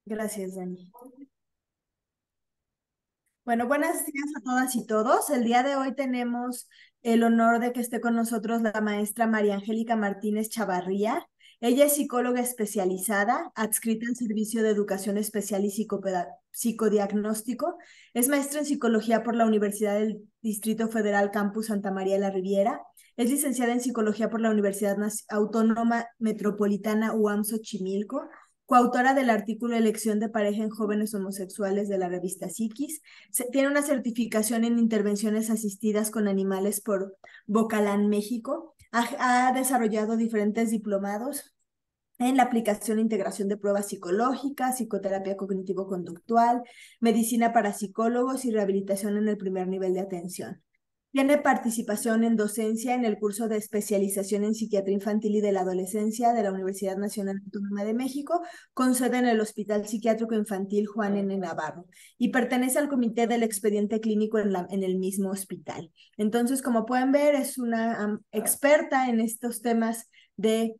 Gracias, Dani. Bueno, buenos días a todas y todos. El día de hoy tenemos el honor de que esté con nosotros la maestra María Angélica Martínez Chavarría. Ella es psicóloga especializada, adscrita al Servicio de Educación Especial y Psicodiagnóstico. Es maestra en psicología por la Universidad del Distrito Federal Campus Santa María de la Riviera. Es licenciada en psicología por la Universidad Autónoma Metropolitana UAM Xochimilco, coautora del artículo Elección de pareja en jóvenes homosexuales de la revista Psiquis. Tiene una certificación en intervenciones asistidas con animales por Bocalán, México. Ha desarrollado diferentes diplomados en la aplicación e integración de pruebas psicológicas, psicoterapia cognitivo-conductual, medicina para psicólogos y rehabilitación en el primer nivel de atención. Tiene participación en docencia en el curso de especialización en psiquiatría infantil y de la adolescencia de la Universidad Nacional Autónoma de México, con sede en el Hospital Psiquiátrico Infantil Juan N. Navarro, y pertenece al comité del expediente clínico en el mismo hospital. Entonces, como pueden ver, es una experta en estos temas de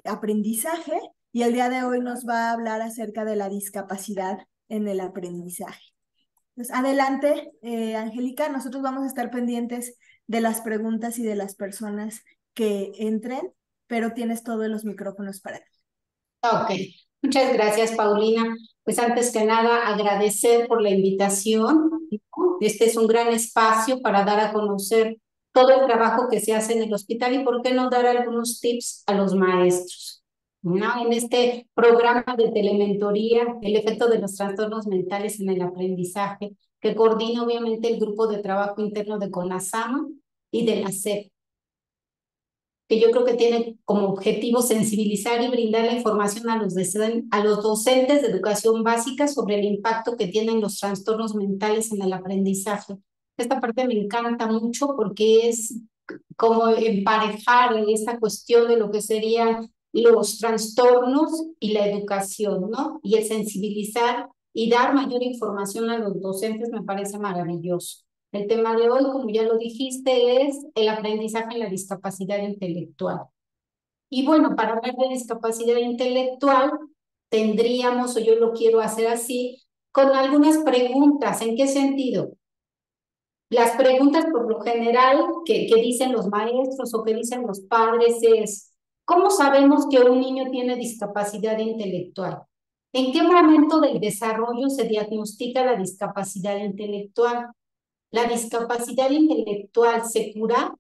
aprendizaje, y el día de hoy nos va a hablar acerca de la discapacidad en el aprendizaje. Pues adelante, Angélica, nosotros vamos a estar pendientes de las preguntas y de las personas que entren, pero tienes todos los micrófonos para ti. Ok, muchas gracias, Paulina. Pues antes que nada, agradecer por la invitación, ¿no? Este es un gran espacio para dar a conocer todo el trabajo que se hace en el hospital y por qué no dar algunos tips a los maestros, ¿no? En este programa de telementoría, el efecto de los trastornos mentales en el aprendizaje, que coordina obviamente el grupo de trabajo interno de CONASAMA y de la SEP, que yo creo que tiene como objetivo sensibilizar y brindar la información a los docentes de educación básica sobre el impacto que tienen los trastornos mentales en el aprendizaje. Esta parte me encanta mucho porque es como emparejar esta cuestión de lo que serían los trastornos y la educación, ¿no? Y el sensibilizar y dar mayor información a los docentes me parece maravilloso. El tema de hoy, como ya lo dijiste, es el aprendizaje en la discapacidad intelectual. Y bueno, para hablar de discapacidad intelectual, tendríamos, o yo lo quiero hacer así, con algunas preguntas. ¿En qué sentido? Las preguntas por lo general que dicen los maestros o que dicen los padres es, ¿cómo sabemos que un niño tiene discapacidad intelectual? ¿En qué momento del desarrollo se diagnostica la discapacidad intelectual? ¿La discapacidad intelectual se cura?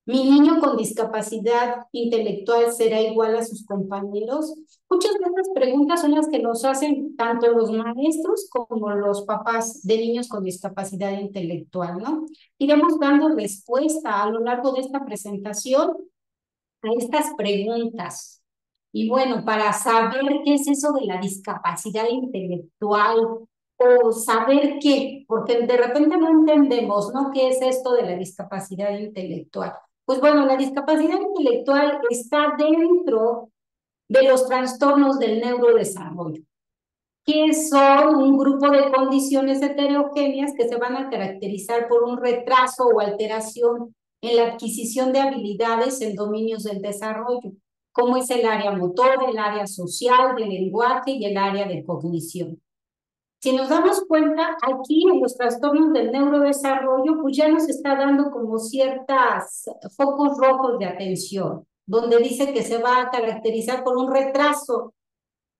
¿Mi niño con discapacidad intelectual será igual a sus compañeros? Muchas de estas preguntas son las que nos hacen tanto los maestros como los papás de niños con discapacidad intelectual, ¿no? Iremos dando respuesta a lo largo de esta presentación a estas preguntas. Y bueno, para saber qué es eso de la discapacidad intelectual o saber qué, porque de repente no entendemos, ¿no? ¿Qué es esto de la discapacidad intelectual? Pues bueno, la discapacidad intelectual está dentro de los trastornos del neurodesarrollo, que son un grupo de condiciones heterogéneas que se van a caracterizar por un retraso o alteración en la adquisición de habilidades en dominios del desarrollo, como es el área motor, el área social, del lenguaje y el área de cognición. Si nos damos cuenta, aquí en los trastornos del neurodesarrollo, pues ya nos está dando como ciertas focos rojos de atención, donde dice que se va a caracterizar por un retraso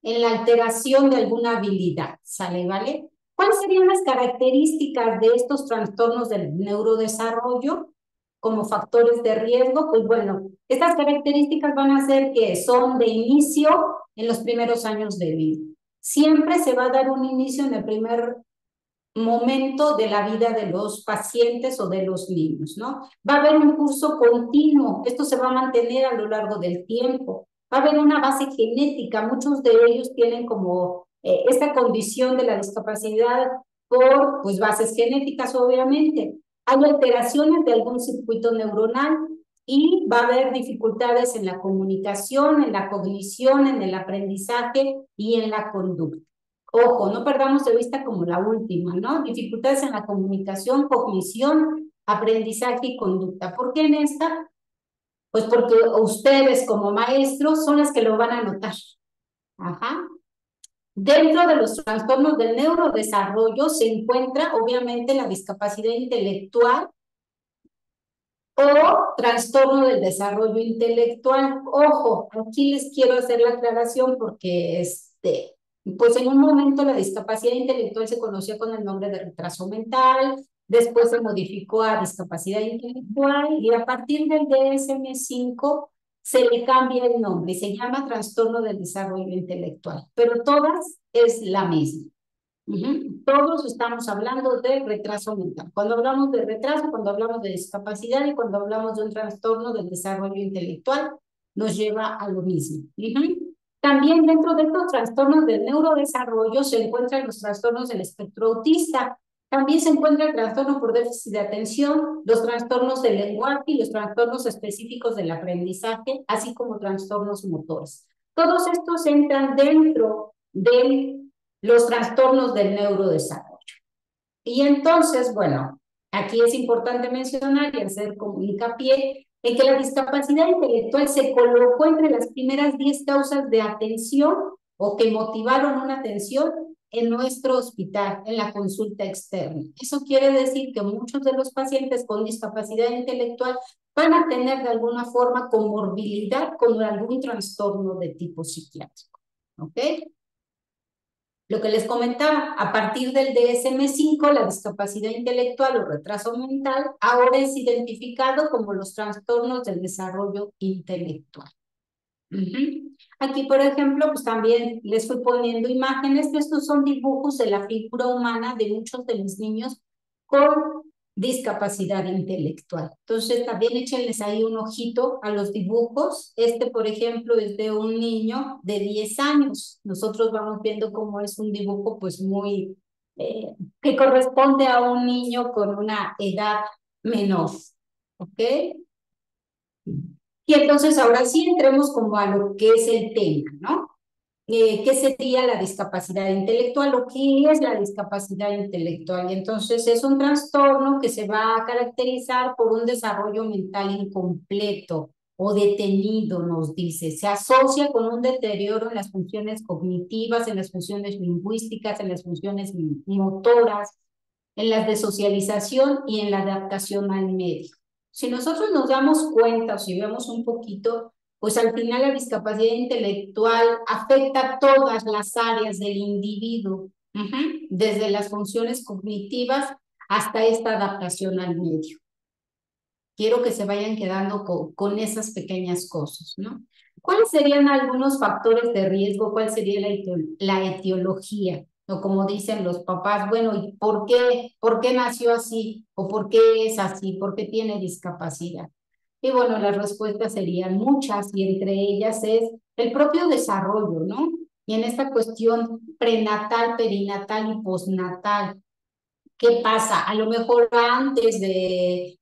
en la alteración de alguna habilidad, ¿sale, vale? ¿Cuáles serían las características de estos trastornos del neurodesarrollo como factores de riesgo? Pues bueno, estas características van a ser que son de inicio en los primeros años de vida. Siempre se va a dar un inicio en el primer momento de la vida de los pacientes o de los niños, ¿no? Va a haber un curso continuo, esto se va a mantener a lo largo del tiempo. Va a haber una base genética, muchos de ellos tienen como esta condición de la discapacidad por pues, bases genéticas, obviamente. Hay alteraciones de algún circuito neuronal y va a haber dificultades en la comunicación, en la cognición, en el aprendizaje y en la conducta. Ojo, no perdamos de vista como la última, ¿no? Dificultades en la comunicación, cognición, aprendizaje y conducta. ¿Por qué en esta? Pues porque ustedes como maestros son las que lo van a notar. Ajá. Dentro de los trastornos del neurodesarrollo se encuentra obviamente la discapacidad intelectual o trastorno del desarrollo intelectual. Ojo, aquí les quiero hacer la aclaración porque pues en un momento la discapacidad intelectual se conocía con el nombre de retraso mental, después se modificó a discapacidad intelectual y a partir del DSM-5 se le cambia el nombre y se llama trastorno del desarrollo intelectual, pero todas es la misma. Todos estamos hablando de retraso mental. Cuando hablamos de retraso, cuando hablamos de discapacidad y cuando hablamos de un trastorno del desarrollo intelectual, nos lleva a lo mismo. También dentro de estos trastornos del neurodesarrollo se encuentran los trastornos del espectro autista. También se encuentra el trastorno por déficit de atención, los trastornos del lenguaje y los trastornos específicos del aprendizaje, así como trastornos motores. Todos estos entran dentro del los trastornos del neurodesarrollo. Y entonces, bueno, aquí es importante mencionar y hacer como hincapié en que la discapacidad intelectual se colocó entre las primeras 10 causas de atención o que motivaron una atención en nuestro hospital, en la consulta externa. Eso quiere decir que muchos de los pacientes con discapacidad intelectual van a tener de alguna forma comorbilidad con algún trastorno de tipo psiquiátrico. ¿Ok? Lo que les comentaba, a partir del DSM-5, la discapacidad intelectual o retraso mental ahora es identificado como los trastornos del desarrollo intelectual. Aquí, por ejemplo, pues también les fui poniendo imágenes. Estos son dibujos de la figura humana de muchos de los niños con discapacidad intelectual. Entonces, también échenles ahí un ojito a los dibujos. Por ejemplo, es de un niño de 10 años. Nosotros vamos viendo cómo es un dibujo, pues muy, que corresponde a un niño con una edad menor. ¿Ok? Y entonces ahora sí entremos como a lo que es el tema, ¿no? ¿Qué sería la discapacidad intelectual o qué es la discapacidad intelectual? Y entonces es un trastorno que se va a caracterizar por un desarrollo mental incompleto o detenido, nos dice. Se asocia con un deterioro en las funciones cognitivas, en las funciones lingüísticas, en las funciones motoras, en las de socialización y en la adaptación al medio. Si nosotros nos damos cuenta o si vemos un poquito, pues al final la discapacidad intelectual afecta todas las áreas del individuo, desde las funciones cognitivas hasta esta adaptación al medio. Quiero que se vayan quedando con esas pequeñas cosas, ¿no? ¿Cuáles serían algunos factores de riesgo? ¿Cuál sería la etiología? O como dicen los papás, bueno, ¿y por qué? ¿Por qué nació así? ¿O por qué es así? ¿Por qué tiene discapacidad? Y bueno, las respuestas serían muchas y entre ellas es el propio desarrollo, ¿no? Y en esta cuestión prenatal, perinatal y postnatal, ¿qué pasa? A lo mejor antes en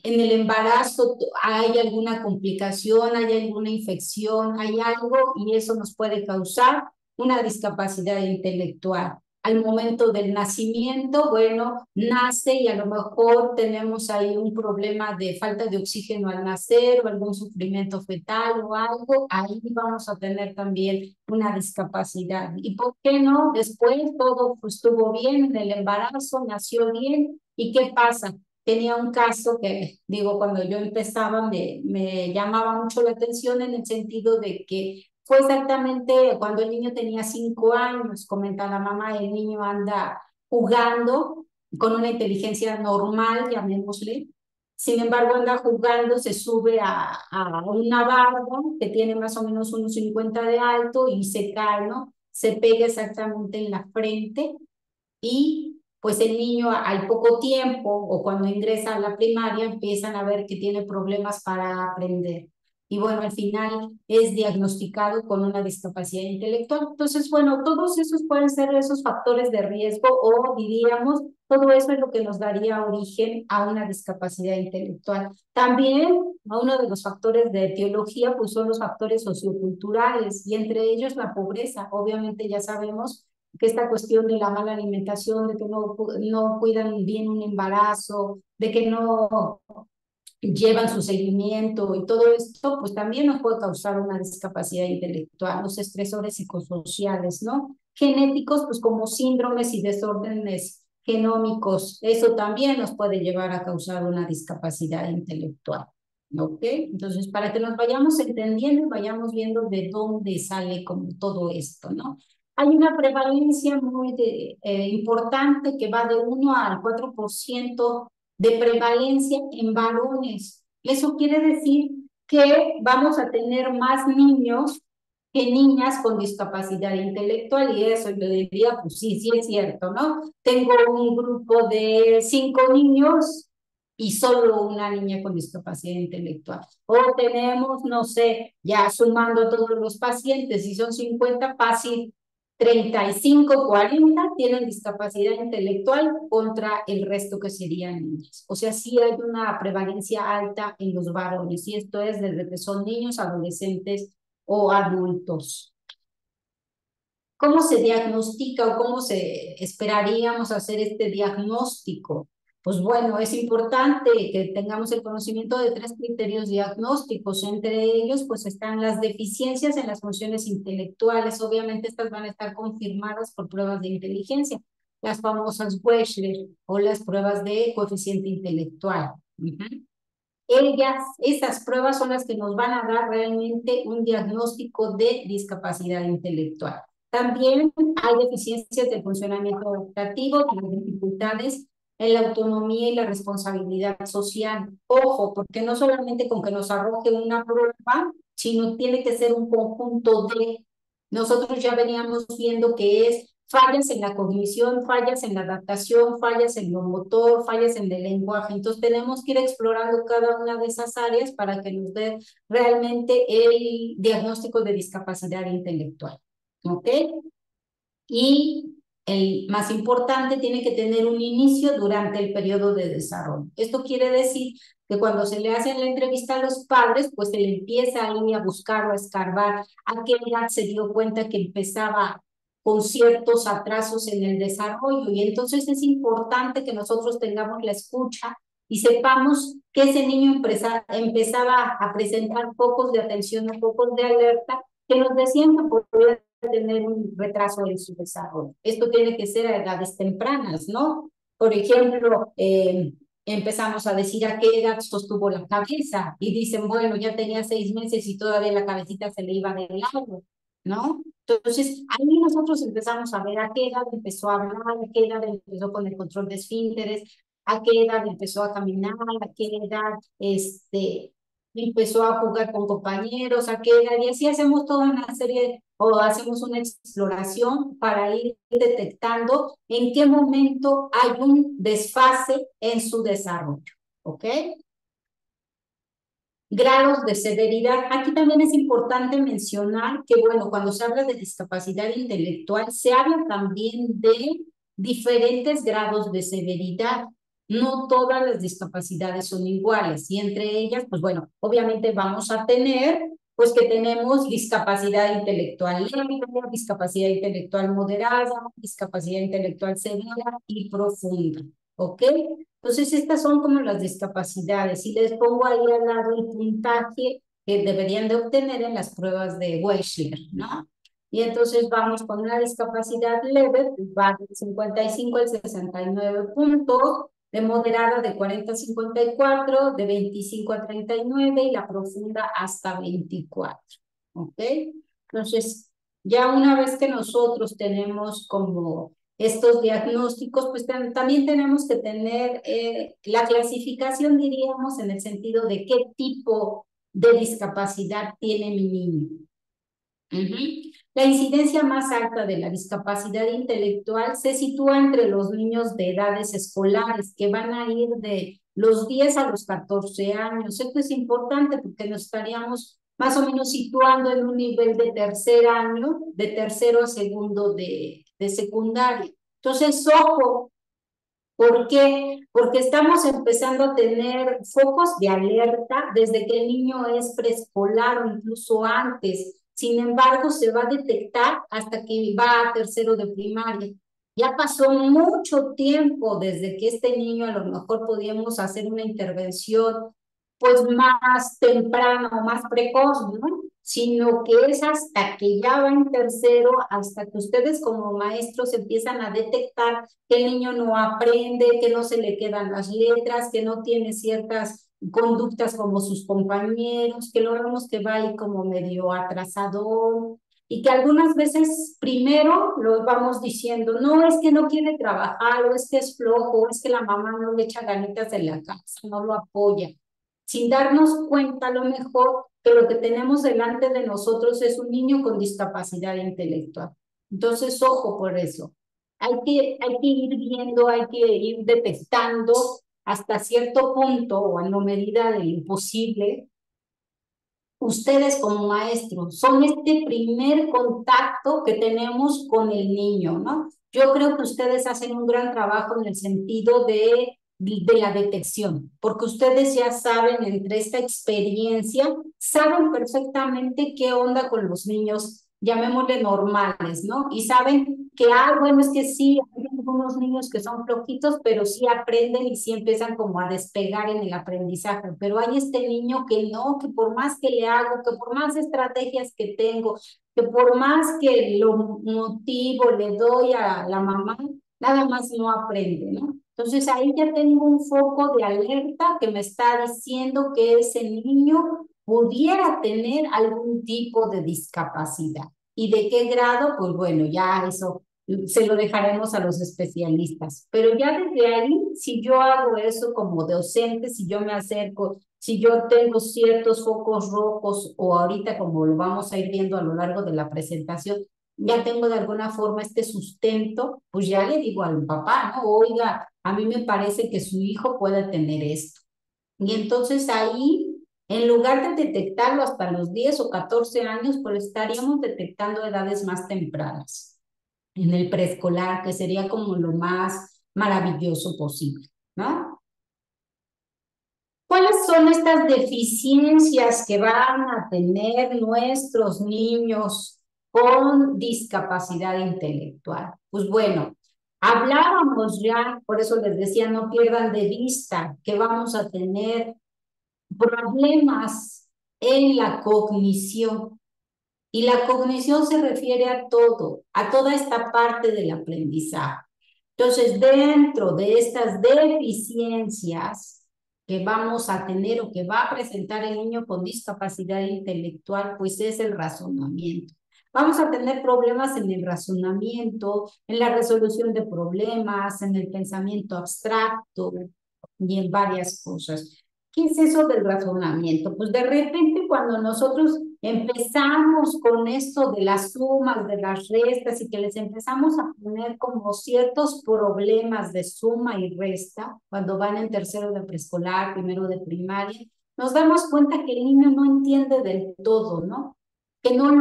el embarazo hay alguna complicación, hay alguna infección, hay algo y eso nos puede causar una discapacidad intelectual. Al momento del nacimiento, bueno, nace y a lo mejor tenemos ahí un problema de falta de oxígeno al nacer o algún sufrimiento fetal o algo, ahí vamos a tener también una discapacidad. ¿Y por qué no? Después todo pues, estuvo bien en el embarazo, nació bien. ¿Y qué pasa? Tenía un caso que, digo, cuando yo empezaba me llamaba mucho la atención en el sentido de que fue exactamente cuando el niño tenía 5 años, comenta la mamá, el niño anda jugando con una inteligencia normal, llamémosle. Sin embargo, anda jugando, se sube a una barra que tiene más o menos unos 50 de alto y se cae, ¿no? Se pega exactamente en la frente y pues el niño al poco tiempo o cuando ingresa a la primaria empiezan a ver que tiene problemas para aprender. Y bueno, al final es diagnosticado con una discapacidad intelectual. Entonces, bueno, todos esos pueden ser esos factores de riesgo o diríamos, todo eso es lo que nos daría origen a una discapacidad intelectual. También uno de los factores de etiología pues son los factores socioculturales y entre ellos la pobreza. Obviamente ya sabemos que esta cuestión de la mala alimentación, de que no cuidan bien un embarazo, de que no llevan su seguimiento y todo esto, pues también nos puede causar una discapacidad intelectual, los estresores psicosociales, ¿no? Genéticos, pues como síndromes y desórdenes genómicos, eso también nos puede llevar a causar una discapacidad intelectual, ¿ok? Entonces, para que nos vayamos entendiendo y vayamos viendo de dónde sale como todo esto, ¿no? Hay una prevalencia muy importante que va de 1 al 4% de prevalencia en varones. Eso quiere decir que vamos a tener más niños que niñas con discapacidad intelectual y eso yo diría, pues sí, sí es cierto, ¿no? Tengo un grupo de 5 niños y solo una niña con discapacidad intelectual. O tenemos, no sé, ya sumando a todos los pacientes, si son 50, fácil 35, 40 tienen discapacidad intelectual contra el resto que serían niñas. O sea, sí hay una prevalencia alta en los varones y esto es desde que son niños, adolescentes o adultos. ¿Cómo se diagnostica o cómo se esperaríamos hacer este diagnóstico? Pues bueno, es importante que tengamos el conocimiento de 3 criterios diagnósticos. Entre ellos, pues están las deficiencias en las funciones intelectuales. Obviamente, estas van a estar confirmadas por pruebas de inteligencia, las famosas Wechsler o las pruebas de coeficiente intelectual. Esas pruebas son las que nos van a dar realmente un diagnóstico de discapacidad intelectual. También hay deficiencias del funcionamiento adaptativo, tienen dificultades en la autonomía y la responsabilidad social. Ojo, porque no solamente con que nos arroje una prueba, sino tiene que ser un conjunto de. Nosotros ya veníamos viendo que es fallas en la cognición, fallas en la adaptación, fallas en lo motor, fallas en el lenguaje. Entonces tenemos que ir explorando cada una de esas áreas para que nos dé realmente el diagnóstico de discapacidad intelectual. ¿Ok? Y el más importante, tiene que tener un inicio durante el periodo de desarrollo. Esto quiere decir que cuando se le hace la entrevista a los padres, pues se le empieza ahí a buscar o a escarbar a qué edad se dio cuenta que empezaba con ciertos atrasos en el desarrollo. Y entonces es importante que nosotros tengamos la escucha y sepamos que ese niño empezaba a presentar focos de atención o focos de alerta que nos decían que podía tener un retraso en su desarrollo. Esto tiene que ser a edades tempranas, ¿no? Por ejemplo, empezamos a decir a qué edad sostuvo la cabeza y dicen, bueno, ya tenía 6 meses y todavía la cabecita se le iba de lado, ¿no? Entonces, ahí nosotros empezamos a ver a qué edad empezó a hablar, a qué edad empezó con el control de esfínteres, a qué edad empezó a caminar, a qué edad empezó a jugar con compañeros, a qué edad, y así hacemos toda una serie o hacemos una exploración para ir detectando en qué momento hay un desfase en su desarrollo, ¿ok? Grados de severidad. Aquí también es importante mencionar que, bueno, cuando se habla de discapacidad intelectual, se habla también de diferentes grados de severidad. No todas las discapacidades son iguales y entre ellas, pues bueno, obviamente vamos a tener, pues que tenemos discapacidad intelectual leve, discapacidad intelectual moderada, discapacidad intelectual severa y profunda, ¿ok? Entonces, estas son como las discapacidades y les pongo ahí al lado el puntaje que deberían de obtener en las pruebas de Wechsler, ¿no? Y entonces vamos con una discapacidad leve, pues va de 55 al 69 puntos, de moderada de 40 a 54, de 25 a 39 y la profunda hasta 24, ¿ok? Entonces, ya una vez que nosotros tenemos como estos diagnósticos, pues también tenemos que tener la clasificación, diríamos, en el sentido de qué tipo de discapacidad tiene mi niño. La incidencia más alta de la discapacidad intelectual se sitúa entre los niños de edades escolares, que van a ir de los 10 a los 14 años. Esto es importante porque nos estaríamos más o menos situando en un nivel de tercer año, de tercero a segundo de secundaria. Entonces, ojo, ¿por qué? Porque estamos empezando a tener focos de alerta desde que el niño es preescolar o incluso antes. Sin embargo, se va a detectar hasta que va a tercero de primaria. Ya pasó mucho tiempo desde que este niño a lo mejor podíamos hacer una intervención pues más temprana o más precoz, ¿no? Sino que es hasta que ya va en tercero, hasta que ustedes como maestros empiezan a detectar que el niño no aprende, que no se le quedan las letras, que no tiene ciertas conductas como sus compañeros, que lo vemos que va ahí como medio atrasado y que algunas veces primero los vamos diciendo, no, es que no quiere trabajar, o es que es flojo, o es que la mamá no le echa ganitas de la casa, no lo apoya, sin darnos cuenta a lo mejor que lo que tenemos delante de nosotros es un niño con discapacidad intelectual. Entonces, ojo por eso. Hay que ir viendo, hay que ir detectando hasta cierto punto o en la medida de lo imposible. Ustedes como maestros son este primer contacto que tenemos con el niño, ¿no? Yo creo que ustedes hacen un gran trabajo en el sentido de la detección, porque ustedes ya saben entre esta experiencia, saben perfectamente qué onda con los niños, llamémosle normales, ¿no? Y saben que, bueno, es que sí, hay algunos niños que son flojitos, pero sí aprenden y sí empiezan como a despegar en el aprendizaje, pero hay este niño que no, que por más que le hago, que por más estrategias que tengo, que por más que lo motivo, le doy a la mamá, nada más no aprende, ¿no? Entonces ahí ya tengo un foco de alerta que me está diciendo que ese niño pudiera tener algún tipo de discapacidad. ¿Y de qué grado? Pues bueno, ya eso se lo dejaremos a los especialistas. Pero ya desde ahí, si yo hago eso como docente, si yo me acerco, si yo tengo ciertos focos rojos o ahorita como lo vamos a ir viendo a lo largo de la presentación, ya tengo de alguna forma este sustento, pues ya le digo al papá, ¿no? Oiga, a mí me parece que su hijo puede tener esto. Y entonces ahí, en lugar de detectarlo hasta los 10 o 14 años, pues estaríamos detectando edades más tempranas en el preescolar, que sería como lo más maravilloso posible, ¿no? ¿Cuáles son estas deficiencias que van a tener nuestros niños con discapacidad intelectual? Pues bueno, hablábamos ya, por eso les decía, no pierdan de vista que vamos a tener problemas en la cognición. Y la cognición se refiere a todo, a toda esta parte del aprendizaje. Entonces, dentro de estas deficiencias que vamos a tener o que va a presentar el niño con discapacidad intelectual, pues es el razonamiento. Vamos a tener problemas en el razonamiento, en la resolución de problemas, en el pensamiento abstracto y en varias cosas. ¿Qué es eso del razonamiento? Pues de repente cuando nosotros empezamos con esto de las sumas, de las restas y que les empezamos a poner como ciertos problemas de suma y resta, cuando van en tercero de preescolar, primero de primaria, nos damos cuenta que el niño no entiende del todo, ¿no? Que no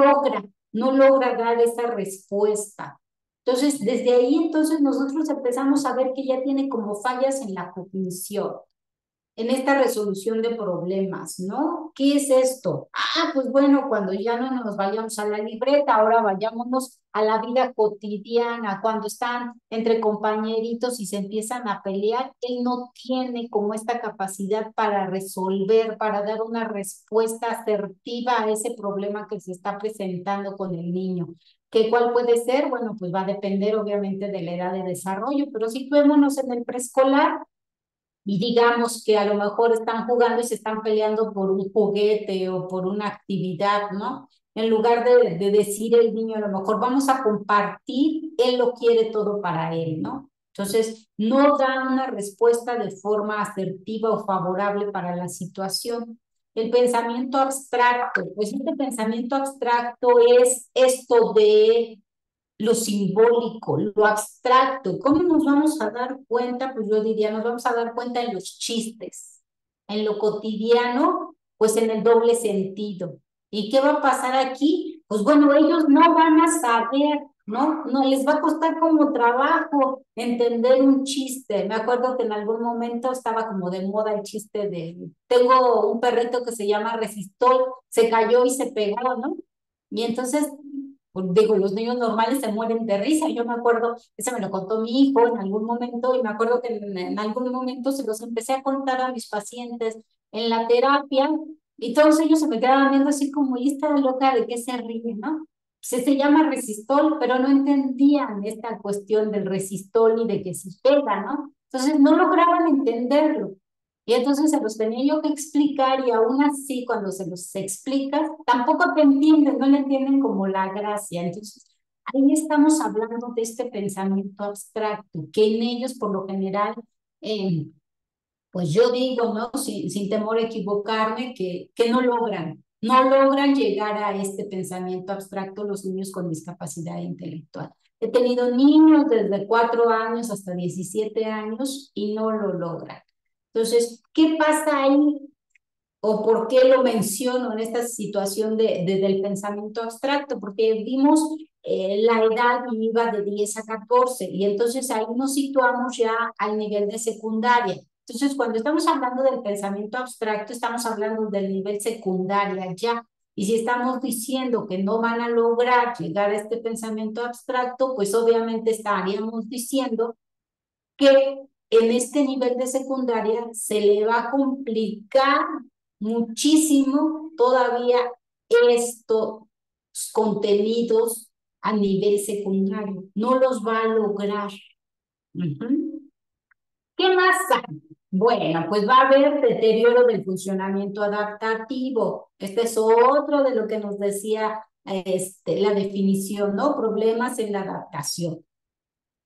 logra dar esa respuesta. Entonces, desde ahí entonces nosotros empezamos a ver que ya tiene como fallas en la cognición en esta resolución de problemas, ¿no? ¿Qué es esto? Pues bueno, cuando ya no nos vayamos a la libreta, ahora vayámonos a la vida cotidiana, cuando están entre compañeritos y se empiezan a pelear, él no tiene como esta capacidad para resolver, para dar una respuesta asertiva a ese problema que se está presentando con el niño. ¿Qué cuál puede ser? Bueno, pues va a depender obviamente de la edad de desarrollo, pero situémonos en el preescolar, y digamos que a lo mejor están jugando y se están peleando por un juguete o por una actividad, ¿no? En lugar de decir el niño, a lo mejor vamos a compartir, él lo quiere todo para él, ¿no? Entonces, no da una respuesta de forma asertiva o favorable para la situación. El pensamiento abstracto, pues este pensamiento abstracto es esto de lo simbólico, lo abstracto. ¿Cómo nos vamos a dar cuenta? Pues yo diría, nos vamos a dar cuenta en los chistes, en lo cotidiano, pues en el doble sentido. ¿Y qué va a pasar aquí? Pues bueno, ellos no van a saber, ¿no? No les va a costar como trabajo entender un chiste. Me acuerdo que en algún momento estaba como de moda el chiste tengo un perrito que se llama Resistol, se cayó y se pegó, ¿no? Y entonces pues, digo, los niños normales se mueren de risa. Yo me acuerdo, ese me lo contó mi hijo en algún momento y me acuerdo que en algún momento se los empecé a contar a mis pacientes en la terapia, y todos ellos se me quedaban viendo así como, ¿y esta loca de qué se ríe, no? Se llama resistol, pero no entendían esta cuestión del resistol y de que se pega, ¿no? Entonces no lograban entenderlo. Y entonces se los tenía yo que explicar y aún así cuando se los explicas, tampoco te entienden, no le entienden como la gracia. Entonces ahí estamos hablando de este pensamiento abstracto, que en ellos por lo general, pues yo digo, ¿no? Sin temor a equivocarme, que no logran llegar a este pensamiento abstracto los niños con discapacidad intelectual. He tenido niños desde 4 años hasta 17 años y no lo logran. Entonces, ¿qué pasa ahí? ¿O por qué lo menciono en esta situación del pensamiento abstracto? Porque vimos la edad iba de 10 a 14 y entonces ahí nos situamos ya al nivel de secundaria. Entonces, cuando estamos hablando del pensamiento abstracto, estamos hablando del nivel secundaria ya. Y si estamos diciendo que no van a lograr llegar a este pensamiento abstracto, pues obviamente estaríamos diciendo que en este nivel de secundaria se le va a complicar muchísimo todavía estos contenidos a nivel secundario. No los va a lograr. ¿Qué más hay? Bueno, pues va a haber deterioro del funcionamiento adaptativo. Este es otro de lo que nos decía la definición, ¿no? Problemas en la adaptación.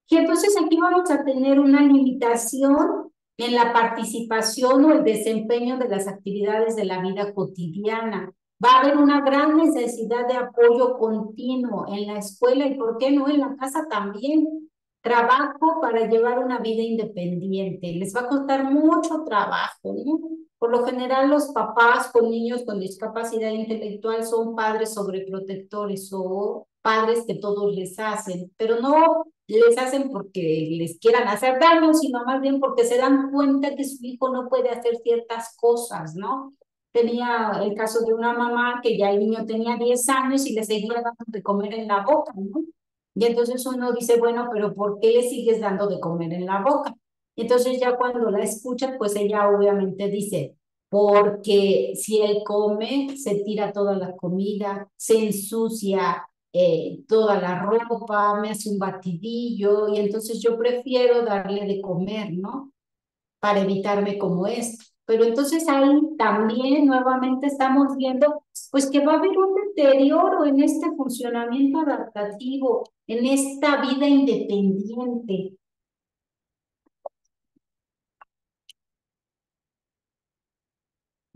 Y entonces aquí vamos a tener una limitación en la participación o el desempeño de las actividades de la vida cotidiana. Va a haber una gran necesidad de apoyo continuo en la escuela y, ¿por qué no?, en la casa también. Trabajo para llevar una vida independiente. Les va a costar mucho trabajo, ¿no? Por lo general, los papás con niños con discapacidad intelectual son padres sobreprotectores o padres que todos les hacen, pero no les hacen porque les quieran hacer daño, sino más bien porque se dan cuenta que su hijo no puede hacer ciertas cosas, ¿no? Tenía el caso de una mamá que ya el niño tenía 10 años y le seguía dando de comer en la boca, ¿no? Y entonces uno dice, bueno, pero ¿por qué le sigues dando de comer en la boca? Y entonces ya cuando la escuchan, pues ella obviamente dice, porque si él come, se tira toda la comida, se ensucia toda la ropa, me hace un batidillo y entonces yo prefiero darle de comer, ¿no? Para evitarme como esto. Pero entonces ahí también nuevamente estamos viendo pues que va a haber un deterioro en este funcionamiento adaptativo, en esta vida independiente.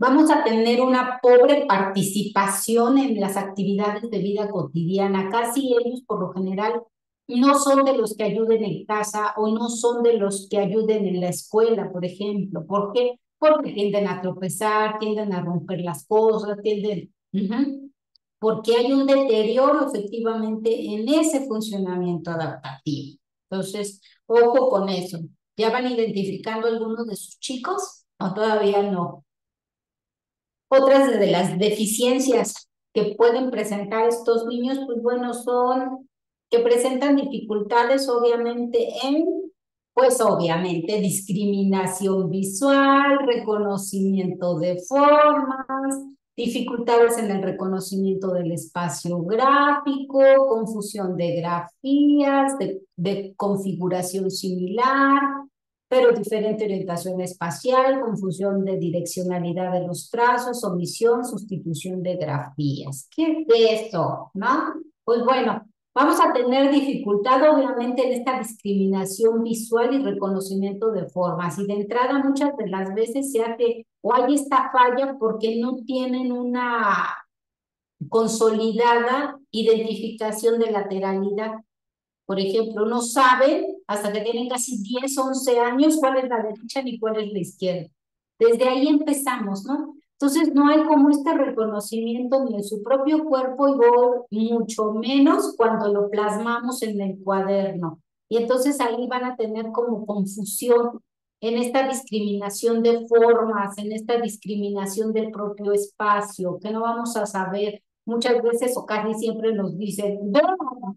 Vamos a tener una pobre participación en las actividades de vida cotidiana. Casi ellos, por lo general, no son de los que ayuden en casa o no son de los que ayuden en la escuela, por ejemplo. ¿Por qué? Porque tienden a tropezar, tienden a romper las cosas, tienden... Porque hay un deterioro efectivamente en ese funcionamiento adaptativo. Entonces, ojo con eso. ¿Ya van identificando algunos de sus chicos o todavía no? Otras de las deficiencias que pueden presentar estos niños, pues bueno, son que presentan dificultades obviamente pues obviamente discriminación visual, reconocimiento de formas, dificultades en el reconocimiento del espacio gráfico, confusión de grafías, de configuración similar, pero diferente orientación espacial, confusión de direccionalidad de los trazos, omisión, sustitución de grafías. ¿Qué es eso? ¿No? Pues bueno, vamos a tener dificultad obviamente en esta discriminación visual y reconocimiento de formas. Y de entrada muchas de las veces se hace o hay esta falla porque no tienen una consolidada identificación de lateralidad. Por ejemplo, no saben hasta que tienen casi 10, 11 años cuál es la derecha ni cuál es la izquierda. Desde ahí empezamos, ¿no? Entonces no hay como este reconocimiento ni en su propio cuerpo y mucho menos cuando lo plasmamos en el cuaderno. Y entonces ahí van a tener como confusión en esta discriminación de formas, en esta discriminación del propio espacio, que no vamos a saber. Muchas veces o casi siempre nos dicen, no,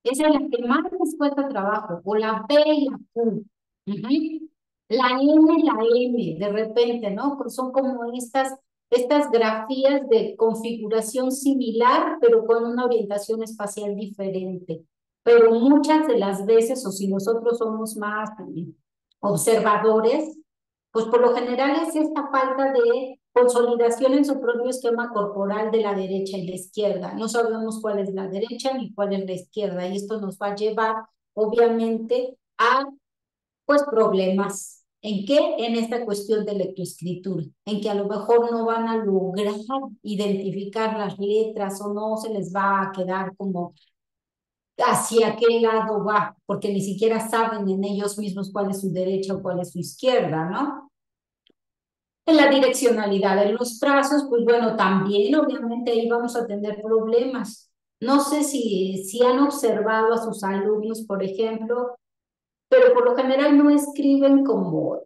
esa es la que más les cuesta trabajo, o la B y la Q. la N, la M, de repente, ¿no? Pues son como estas grafías de configuración similar, pero con una orientación espacial diferente. Pero muchas de las veces, o si nosotros somos más observadores, pues por lo general es esta falta de consolidación en su propio esquema corporal de la derecha y la izquierda. No sabemos cuál es la derecha ni cuál es la izquierda, y esto nos va a llevar, obviamente, a pues problemas. ¿En qué? En esta cuestión de lectoescritura, en que a lo mejor no van a lograr identificar las letras o no se les va a quedar como hacia qué lado va, porque ni siquiera saben en ellos mismos cuál es su derecha o cuál es su izquierda, ¿no? En la direccionalidad de los trazos, pues bueno, también obviamente ahí vamos a tener problemas. No sé si han observado a sus alumnos, por ejemplo, pero por lo general no escriben como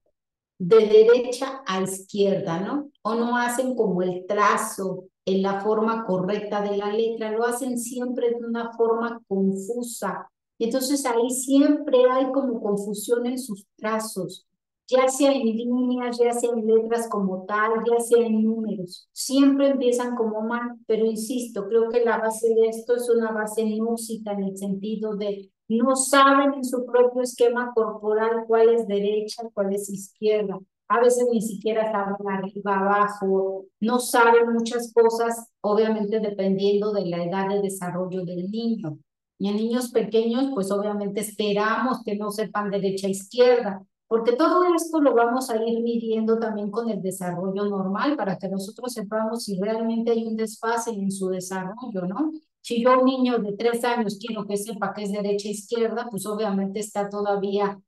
de derecha a izquierda, ¿no? O no hacen como el trazo en la forma correcta de la letra, lo hacen siempre de una forma confusa. Y entonces ahí siempre hay como confusión en sus trazos, ya sea en líneas, ya sea en letras como tal, ya sea en números. Siempre empiezan como mal, pero insisto, creo que la base de esto es una base gnóstica en el sentido de no saben en su propio esquema corporal cuál es derecha, cuál es izquierda. A veces ni siquiera saben arriba, abajo, no saben muchas cosas, obviamente dependiendo de la edad de desarrollo del niño. Y en niños pequeños, pues obviamente esperamos que no sepan derecha, izquierda, porque todo esto lo vamos a ir midiendo también con el desarrollo normal para que nosotros sepamos si realmente hay un desfase en su desarrollo, ¿no? Si yo a un niño de 3 años quiero que sepa que es derecha e izquierda, pues obviamente está todavía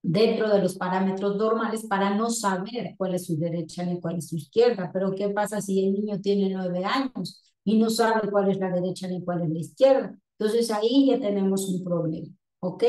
dentro de los parámetros normales para no saber cuál es su derecha ni cuál es su izquierda. Pero ¿qué pasa si el niño tiene 9 años y no sabe cuál es la derecha ni cuál es la izquierda? Entonces ahí ya tenemos un problema, ¿ok?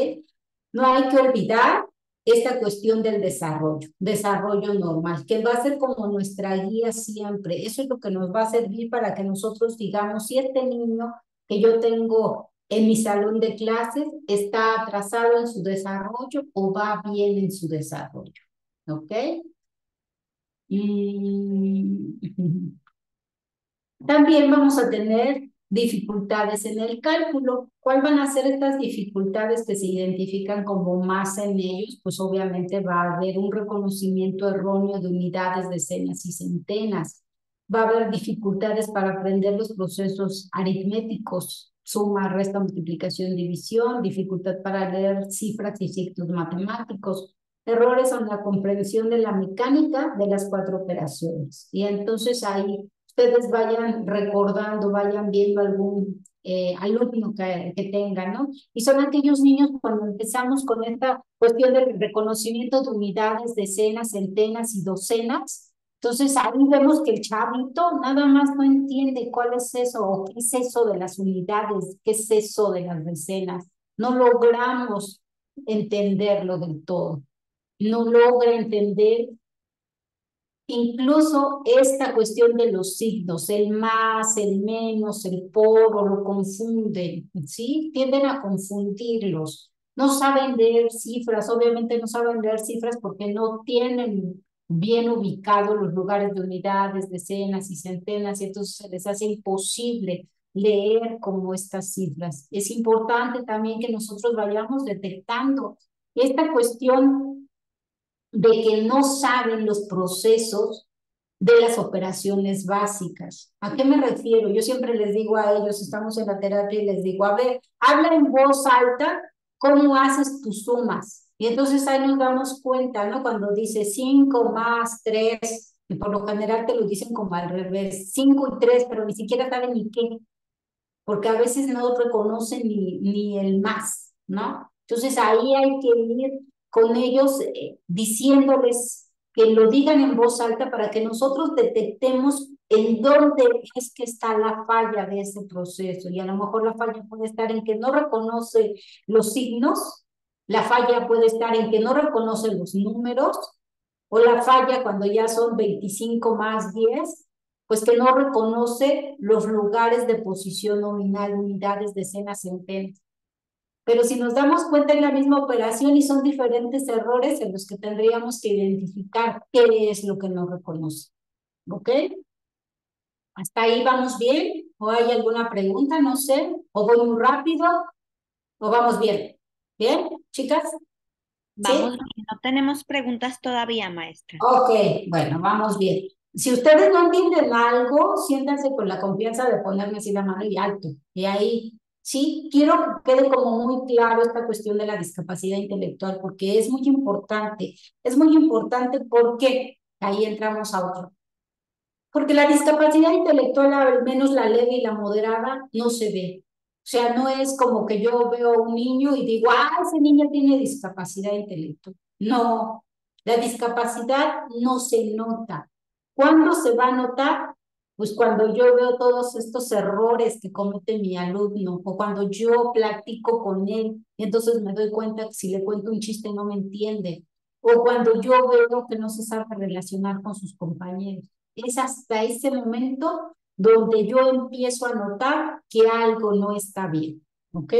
No hay que olvidar esta cuestión del desarrollo normal, que va a ser como nuestra guía siempre. Eso es lo que nos va a servir para que nosotros digamos si este niño que yo tengo en mi salón de clases está atrasado en su desarrollo o va bien en su desarrollo. ¿Ok? Mm. También vamos a tener dificultades en el cálculo. ¿Cuáles van a ser estas dificultades que se identifican como más en ellos? Pues obviamente va a haber un reconocimiento erróneo de unidades, decenas y centenas. Va a haber dificultades para aprender los procesos aritméticos, suma, resta, multiplicación, división, dificultad para leer cifras y signos matemáticos, errores en la comprensión de la mecánica de las 4 operaciones. Y entonces ahí ustedes vayan recordando, vayan viendo algún alumno que tengan, ¿no? Y son aquellos niños cuando empezamos con esta cuestión del reconocimiento de unidades, decenas, centenas y docenas. Entonces ahí vemos que el chavito nada más no entiende cuál es eso o qué es eso de las unidades, qué es eso de las decenas. No logramos entenderlo del todo. No logra entender incluso esta cuestión de los signos, el más, el menos, el por, o lo confunden, ¿sí? Tienden a confundirlos. No saben leer cifras, obviamente no saben leer cifras porque no tienen bien ubicados los lugares de unidades, decenas y centenas, y entonces se les hace imposible leer como estas cifras. Es importante también que nosotros vayamos detectando esta cuestión de que no saben los procesos de las operaciones básicas. ¿A qué me refiero? Yo siempre les digo a ellos, estamos en la terapia y les digo, a ver, habla en voz alta, ¿cómo haces tus sumas? Y entonces ahí nos damos cuenta, ¿no? Cuando dice 5 más 3, y por lo general te lo dicen como al revés, 5 y 3, pero ni siquiera saben ni qué, porque a veces no reconocen ni el más, ¿no? Entonces ahí hay que ir con ellos diciéndoles que lo digan en voz alta para que nosotros detectemos en dónde es que está la falla de ese proceso. Y a lo mejor la falla puede estar en que no reconoce los signos, la falla puede estar en que no reconoce los números, o la falla cuando ya son 25 más 10, pues que no reconoce los lugares de posición nominal, unidades, decenas, centenas. Pero si nos damos cuenta en la misma operación y son diferentes errores en los que tendríamos que identificar qué es lo que no reconoce. ¿Ok? ¿Hasta ahí vamos bien? ¿O hay alguna pregunta? No sé. ¿O voy muy rápido? ¿O vamos bien? ¿Bien, chicas? Vamos ¿Sí? bien, no tenemos preguntas todavía, maestra. Ok, bueno, vamos bien. Si ustedes no entienden algo, siéntanse con la confianza de ponerme así la mano y alto. Y ahí, sí, quiero que quede como muy claro esta cuestión de la discapacidad intelectual, porque es muy importante. Es muy importante porque ahí entramos a otro. Porque la discapacidad intelectual, al menos la leve y la moderada, no se ve. O sea, no es como que yo veo a un niño y digo, ah, ese niño tiene discapacidad intelectual. No, la discapacidad no se nota. ¿Cuándo se va a notar? Pues cuando yo veo todos estos errores que comete mi alumno o cuando yo platico con él, y entonces me doy cuenta que si le cuento un chiste no me entiende, o cuando yo veo que no se sabe relacionar con sus compañeros. Es hasta ese momento donde yo empiezo a notar que algo no está bien, ¿ok?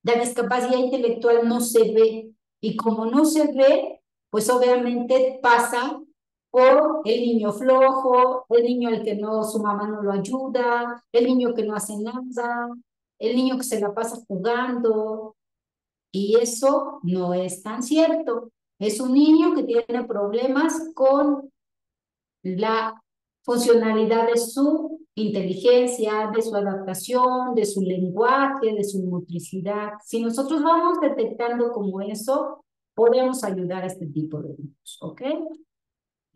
La discapacidad intelectual no se ve y como no se ve, pues obviamente pasa por el niño flojo, el niño al que no, su mamá no lo ayuda, el niño que no hace nada, el niño que se la pasa jugando, y eso no es tan cierto. Es un niño que tiene problemas con la funcionalidad de su inteligencia, de su adaptación, de su lenguaje, de su motricidad. Si nosotros vamos detectando como eso, podemos ayudar a este tipo de niños, ¿ok?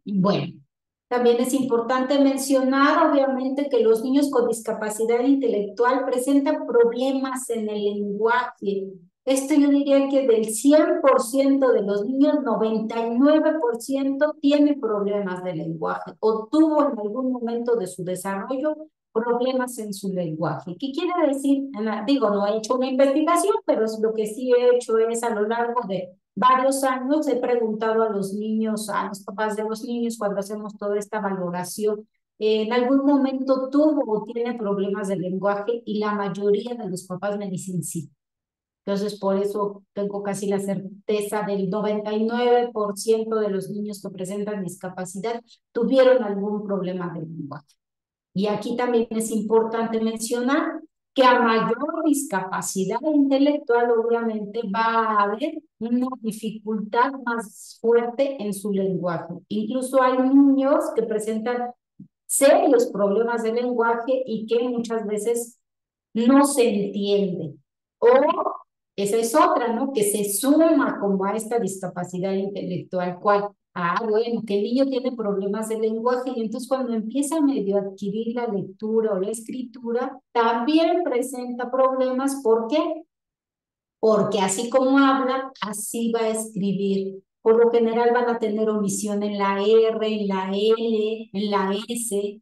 Bueno, también es importante mencionar, obviamente, que los niños con discapacidad intelectual presentan problemas en el lenguaje. Esto yo diría que del 100% de los niños, 99% tiene problemas de lenguaje o tuvo en algún momento de su desarrollo problemas en su lenguaje. ¿Qué quiere decir? Digo, no he hecho una investigación, pero lo que sí he hecho es a lo largo de varios años he preguntado a los niños, a los papás de los niños, cuando hacemos toda esta valoración, en algún momento tuvo o tiene problemas de lenguaje y la mayoría de los papás me dicen sí. Entonces, por eso tengo casi la certeza del 99% de los niños que presentan discapacidad tuvieron algún problema de lenguaje. Y aquí también es importante mencionar que a mayor discapacidad intelectual, obviamente, va a haber una dificultad más fuerte en su lenguaje. Incluso hay niños que presentan serios problemas de lenguaje y que muchas veces no se entiende. O esa es otra, ¿no? Que se suma como a esta discapacidad intelectual, ¿cuál? Ah, bueno, que el niño tiene problemas de lenguaje y entonces cuando empieza a medio adquirir la lectura o la escritura, también presenta problemas. ¿Por qué? Porque así como habla, así va a escribir. Por lo general van a tener omisión en la R, en la L, en la S,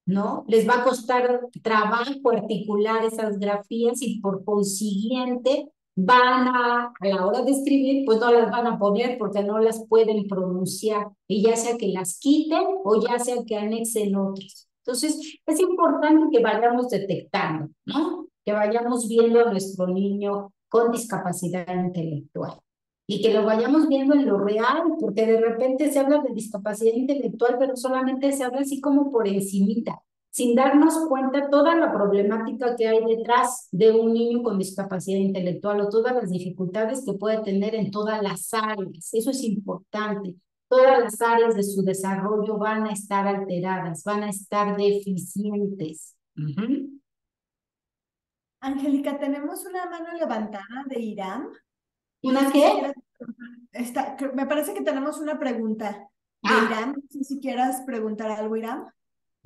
¿no? Les va a costar trabajo articular esas grafías y por consiguiente van a la hora de escribir, pues no las van a poner porque no las pueden pronunciar, y ya sea que las quiten o ya sea que anexen otras. Entonces, es importante que vayamos detectando, ¿no? Que vayamos viendo a nuestro niño con discapacidad intelectual y que lo vayamos viendo en lo real, porque de repente se habla de discapacidad intelectual, pero solamente se habla así como por encimita, sin darnos cuenta toda la problemática que hay detrás de un niño con discapacidad intelectual o todas las dificultades que puede tener en todas las áreas. Eso es importante. Todas las áreas de su desarrollo van a estar alteradas, van a estar deficientes. Angélica, tenemos una mano levantada de Irán. No ¿Una sé si qué? quieras, me parece que tenemos una pregunta de Ah, Irán. No sé si quieras preguntar algo, Irán.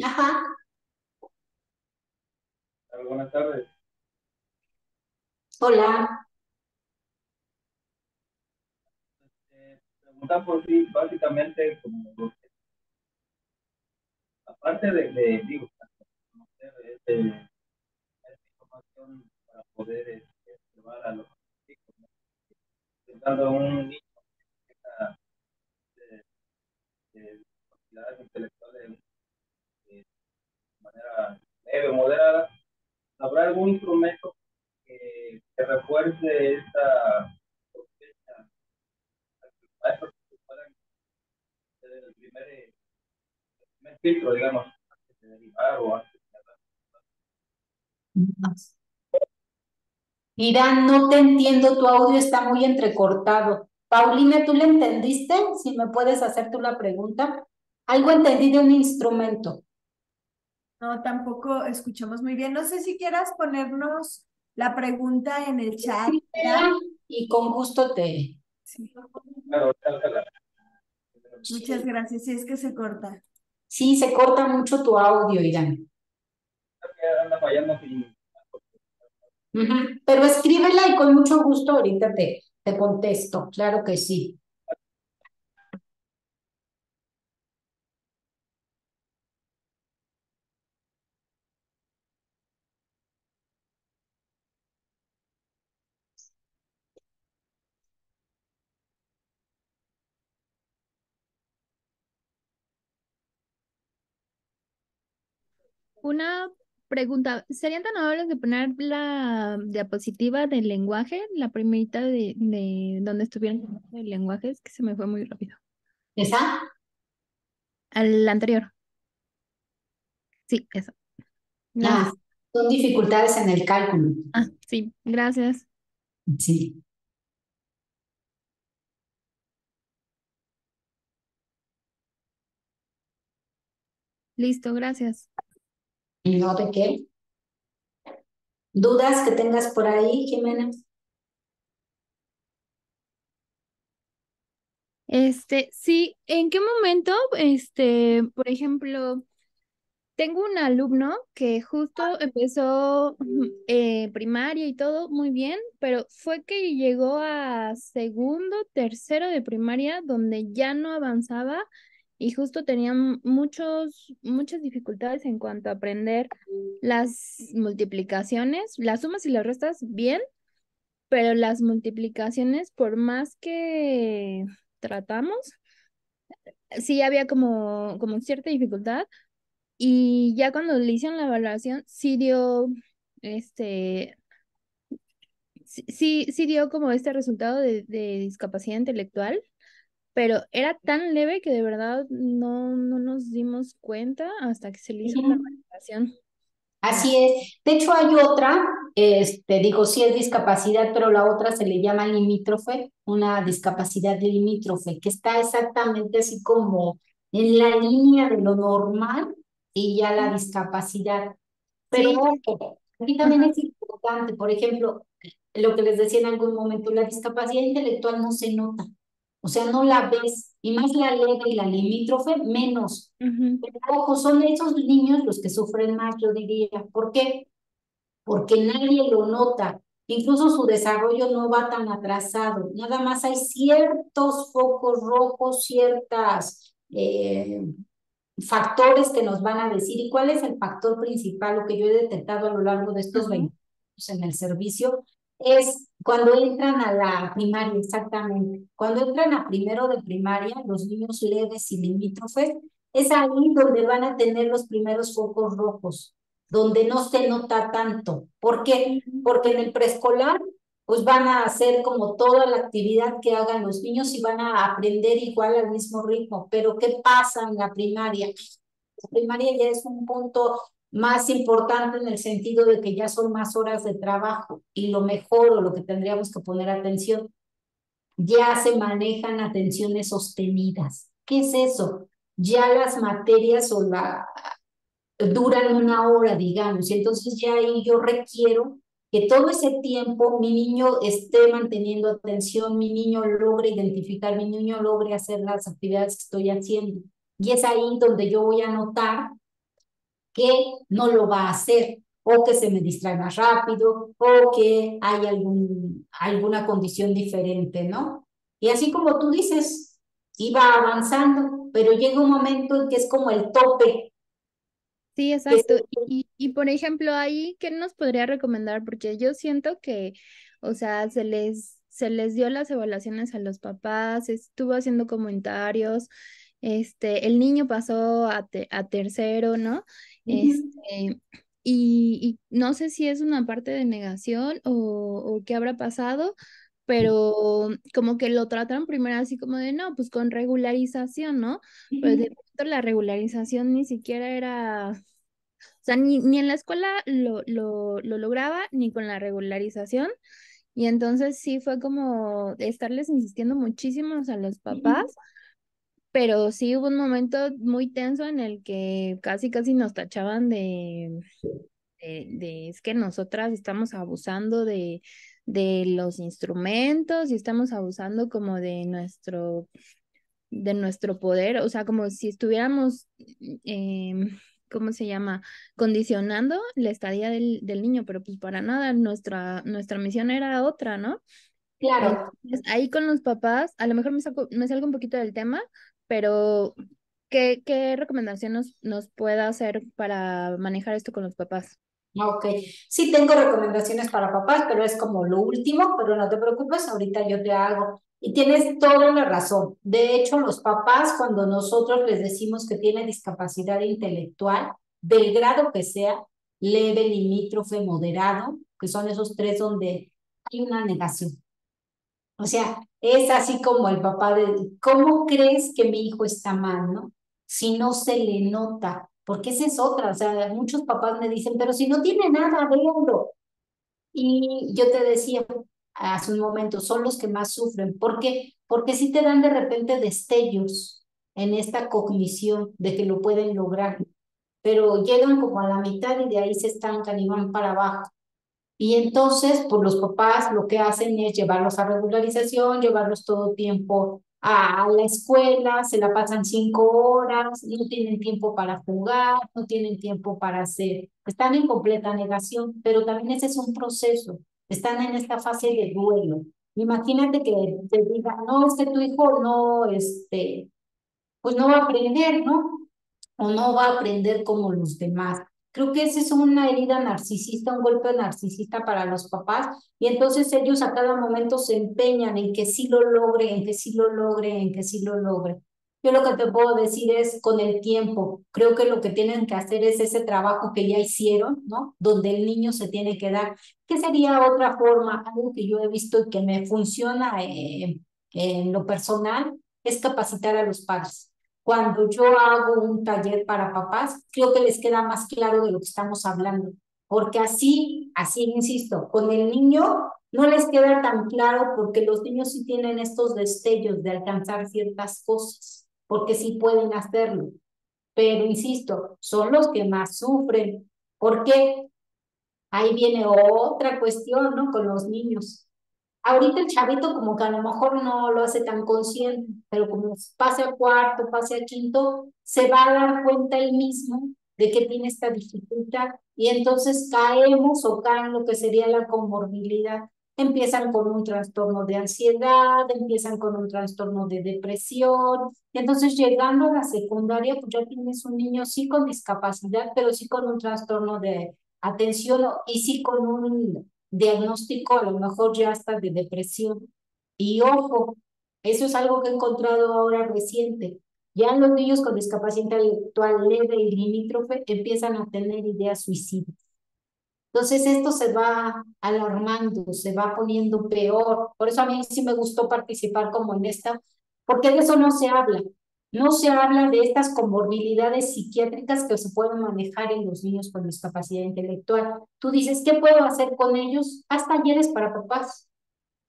ajá. Buenas tardes. Hola. Pregunta por ti, básicamente, como aparte digo, conocer esta información para poder llevar a los chicos, ¿no? Dando un niño de, de capacidades intelectuales de manera leve o moderada, ¿habrá algún instrumento que que refuerce esta sospecha, maestros que puedan ser el primer filtro, digamos, antes de derivar o antes Irán, no te entiendo, tu audio está muy entrecortado. Paulina, ¿tú le entendiste? Si me puedes hacer tú la pregunta. Algo entendí de un instrumento. No, tampoco escuchamos muy bien. No sé si quieras ponernos la pregunta en el chat, Escríbela Irán. y con gusto te... Sí. claro, la Muchas gracias. Sí, es que se corta. Sí, se corta mucho tu audio, Irán. que anda fallando sin Ujú. Pero escríbela y con mucho gusto ahorita te contesto. Claro que sí. Una pregunta, ¿serían tan amables de poner la diapositiva del lenguaje, la primerita de donde estuvieron el lenguaje? Es que se me fue muy rápido. ¿Esa? Al anterior. Sí, eso. Ah, Gracias. son dificultades en el cálculo. Ah, sí, gracias. Sí. Listo, gracias. ¿No de qué? ¿Dudas que tengas por ahí, Jimena? Sí, ¿en qué momento, por ejemplo, tengo un alumno que justo empezó primaria y todo muy bien, pero fue que llegó a segundo, tercero de primaria, donde ya no avanzaba y justo tenía muchas dificultades en cuanto a aprender las multiplicaciones, las sumas y las restas bien, pero las multiplicaciones, por más que tratamos, sí había como cierta dificultad. Y ya cuando le hicieron la evaluación, sí dio, este, sí dio como este resultado de discapacidad intelectual, pero era tan leve que de verdad no nos dimos cuenta hasta que se le hizo la Ujú. validación. Así es. De hecho, hay otra, digo, sí es discapacidad, pero la otra se le llama limítrofe, una discapacidad limítrofe, que está exactamente así como en la línea de lo normal y ya la discapacidad. Pero Sí, ojo, aquí también ajá, es importante, por ejemplo, lo que les decía en algún momento, la discapacidad intelectual no se nota, o sea, no la ves, y más la leve y la limítrofe, menos. ujú, Pero ojo, son esos niños los que sufren más, yo diría. ¿Por qué? Porque nadie lo nota. Incluso su desarrollo no va tan atrasado. Nada más hay ciertos focos rojos, ciertas factores que nos van a decir. ¿Y cuál es el factor principal? Lo que yo he detectado a lo largo de estos ajá. 20 años en el servicio es cuando entran a la primaria, exactamente. Cuando entran a primero de primaria, los niños leves y limítrofes, es ahí donde van a tener los primeros focos rojos, donde no se nota tanto. ¿Por qué? Sí. Porque en el preescolar pues van a hacer como toda la actividad que hagan los niños y van a aprender igual al mismo ritmo. Pero ¿qué pasa en la primaria? La primaria ya es un punto más importante en el sentido de que ya son más horas de trabajo y lo mejor o lo que tendríamos que poner atención, ya se manejan atenciones sostenidas. ¿Qué es eso? Ya las materias o duran una hora, digamos, y entonces ya ahí yo requiero que todo ese tiempo mi niño esté manteniendo atención, mi niño logre identificar, mi niño logre hacer las actividades que estoy haciendo. Y es ahí donde yo voy a notar que no lo va a hacer, o que se me distrae más rápido, o que hay alguna condición diferente, ¿no? Y así como tú dices, iba avanzando, pero llega un momento en que es como el tope, Sí, que exacto. Y por ejemplo, ahí, ¿qué nos podría recomendar? Porque yo siento que, o sea, se les dio las evaluaciones a los papás, estuvo haciendo comentarios, el niño pasó a tercero, ¿no? uh -huh. Este, y no sé si es una parte de negación o qué habrá pasado, pero como que lo tratan primero así como de, no, pues con regularización, ¿no? Pero de pronto la regularización ni siquiera era, o sea, ni en la escuela lo lograba, ni con la regularización. Y entonces sí fue como de estarles insistiendo muchísimo a los papás, pero sí hubo un momento muy tenso en el que casi casi nos tachaban es que nosotras estamos abusando de los instrumentos y estamos abusando como de nuestro poder, o sea, como si estuviéramos, ¿cómo se llama? Condicionando la estadía del niño, pero pues para nada, nuestra misión era otra, ¿no? Claro. Entonces, ahí con los papás, a lo mejor me salgo un poquito del tema, pero ¿qué recomendación nos pueda hacer para manejar esto con los papás? Ok, sí tengo recomendaciones para papás, pero es como lo último, pero no te preocupes, ahorita yo te hago. Y tienes toda la razón. De hecho, los papás, cuando nosotros les decimos que tiene discapacidad intelectual, del grado que sea, leve, limítrofe, moderado, que son esos tres donde hay una negación. O sea, es así como el papá de, ¿cómo crees que mi hijo está mal, no? Si no se le nota, porque esa es otra, o sea, muchos papás me dicen, pero si no tiene nada, véanlo. Y yo te decía hace un momento, son los que más sufren. ¿Por qué? Porque sí te dan de repente destellos en esta cognición de que lo pueden lograr, pero llegan como a la mitad y de ahí se estancan y van para abajo. Y entonces, pues los papás lo que hacen es llevarlos a regularización, llevarlos todo tiempo a la escuela, se la pasan 5 horas, no tienen tiempo para jugar, no tienen tiempo para hacer, están en completa negación, pero también ese es un proceso, están en esta fase de duelo. Imagínate que te digan, no, es que tu hijo no, pues no va a aprender, ¿no? O no va a aprender como los demás. Creo que esa es una herida narcisista, un golpe narcisista para los papás, y entonces ellos a cada momento se empeñan en que sí lo logre, en que sí lo logre, en que sí lo logre. Yo lo que te puedo decir es con el tiempo, creo que lo que tienen que hacer es ese trabajo que ya hicieron, ¿no? Donde el niño se tiene que dar. ¿Qué sería otra forma? Algo que yo he visto y que me funciona en lo personal es capacitar a los padres. Cuando yo hago un taller para papás, creo que les queda más claro de lo que estamos hablando, porque así insisto, con el niño no les queda tan claro porque los niños sí tienen estos destellos de alcanzar ciertas cosas, porque sí pueden hacerlo, pero insisto, son los que más sufren. ¿Por qué? Ahí viene otra cuestión, ¿no? Con los niños. Ahorita el chavito como que a lo mejor no lo hace tan consciente, pero como pase a cuarto, pase a quinto, se va a dar cuenta él mismo de que tiene esta dificultad y entonces caemos o caen lo que sería la comorbilidad. Empiezan con un trastorno de ansiedad, empiezan con un trastorno de depresión, y entonces llegando a la secundaria, pues ya tienes un niño sí con discapacidad, pero sí con un trastorno de atención y sí con un diagnóstico a lo mejor ya hasta de depresión. Y ojo, eso es algo que he encontrado ahora reciente. Ya los niños con discapacidad intelectual leve y limítrofe empiezan a tener ideas suicidas. Entonces esto se va alarmando, se va poniendo peor. Por eso a mí sí me gustó participar como en esta, porque de eso no se habla. No se habla de estas comorbilidades psiquiátricas que se pueden manejar en los niños con discapacidad intelectual. Tú dices, ¿qué puedo hacer con ellos? Haz talleres para papás,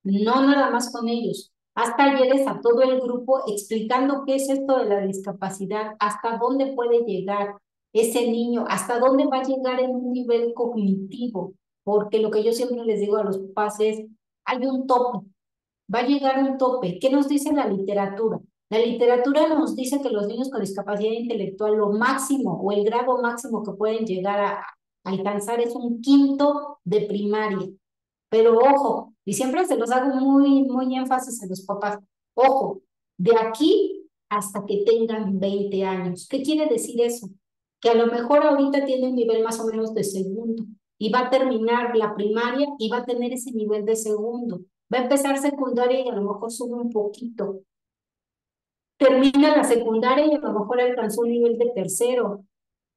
no nada más con ellos. Haz talleres a todo el grupo explicando qué es esto de la discapacidad, hasta dónde puede llegar ese niño, hasta dónde va a llegar en un nivel cognitivo, porque lo que yo siempre les digo a los papás es, hay un tope, va a llegar un tope. ¿Qué nos dice la literatura? La literatura nos dice que los niños con discapacidad intelectual, lo máximo o el grado máximo que pueden llegar a alcanzar es un quinto de primaria. Pero ojo, y siempre se los hago muy énfasis a los papás, ojo, de aquí hasta que tengan 20 años. ¿Qué quiere decir eso? Que a lo mejor ahorita tiene un nivel más o menos de segundo y va a terminar la primaria y va a tener ese nivel de segundo. Va a empezar secundaria y a lo mejor sube un poquito. Termina la secundaria y a lo mejor alcanzó un nivel de tercero.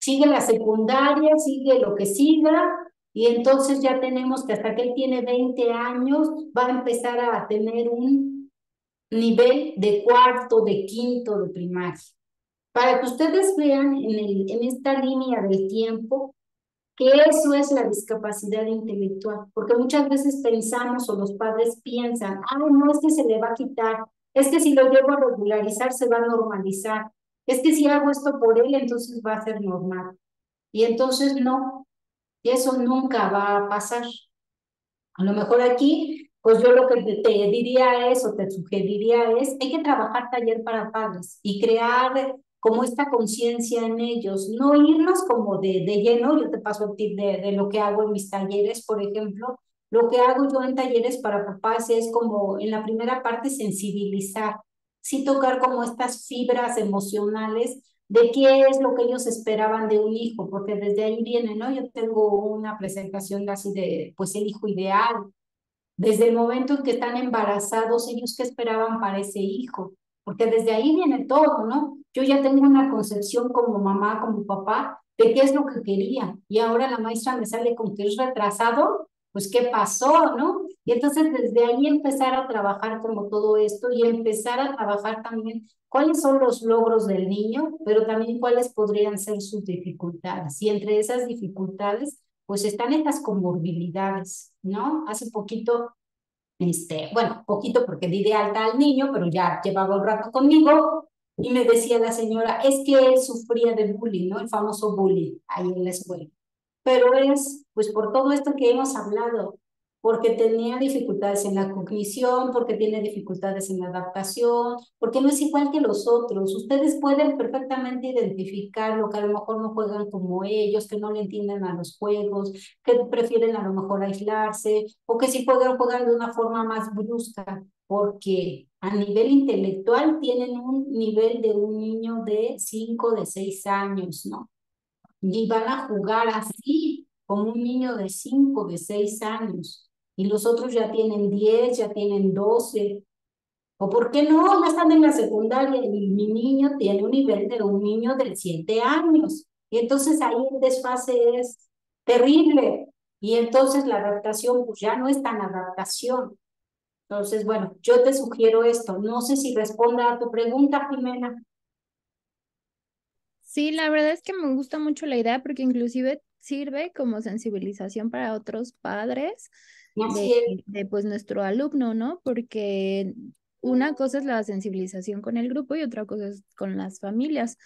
sigue la secundaria, sigue lo que siga, y entonces ya tenemos que hasta que él tiene 20 años va a empezar a tener un nivel de cuarto, de quinto, de primaria. Para que ustedes vean en esta línea del tiempo que eso es la discapacidad intelectual, porque muchas veces pensamos o los padres piensan, ay, no, es que se le va a quitar, es que si lo llevo a regularizar se va a normalizar, es que si hago esto por él entonces va a ser normal. Y entonces no, eso nunca va a pasar. A lo mejor aquí, pues yo lo que te diría es, o te sugeriría es, hay que trabajar taller para padres y crear como esta conciencia en ellos, no irnos como de lleno. Yo te paso el tip de lo que hago en mis talleres, por ejemplo. Lo que hago yo en talleres para papás es como en la primera parte sensibilizar, sí tocar como estas fibras emocionales de qué es lo que ellos esperaban de un hijo, porque desde ahí viene, ¿no? Yo tengo una presentación así de, pues, el hijo ideal. Desde el momento en que están embarazados, ellos qué esperaban para ese hijo, porque desde ahí viene todo, ¿no? Yo ya tengo una concepción como mamá, como papá, de qué es lo que quería, y ahora la maestra me sale con que es retrasado, pues qué pasó, ¿no? Y entonces desde ahí empezar a trabajar como todo esto y empezar a trabajar también cuáles son los logros del niño, pero también cuáles podrían ser sus dificultades. Y entre esas dificultades, pues están estas comorbilidades, ¿no? Hace poquito, bueno, poquito porque di de alta al niño, pero ya llevaba un rato conmigo y me decía la señora, es que él sufría de bullying, ¿no? El famoso bullying ahí en la escuela. Pero es, pues por todo esto que hemos hablado, porque tenía dificultades en la cognición, porque tiene dificultades en la adaptación, porque no es igual que los otros. Ustedes pueden perfectamente identificar lo que a lo mejor no juegan como ellos, que no le entienden a los juegos, que prefieren a lo mejor aislarse, o que si juegan, juegan de una forma más brusca, porque a nivel intelectual tienen un nivel de un niño de 5, de 6 años, ¿no? Y van a jugar así, como un niño de 5, de 6 años. Y los otros ya tienen 10, ya tienen 12. ¿O por qué no? Ya están en la secundaria y mi niño tiene un nivel de un niño de 7 años. Y entonces ahí el desfase es terrible. Y entonces la adaptación, pues ya no es tan adaptación. Entonces, bueno, yo te sugiero esto. No sé si responda a tu pregunta, Jimena. Sí, la verdad es que me gusta mucho la idea porque inclusive sirve como sensibilización para otros padres Así es. de pues nuestro alumno, ¿no? Porque una cosa es la sensibilización con el grupo y otra cosa es con las familias.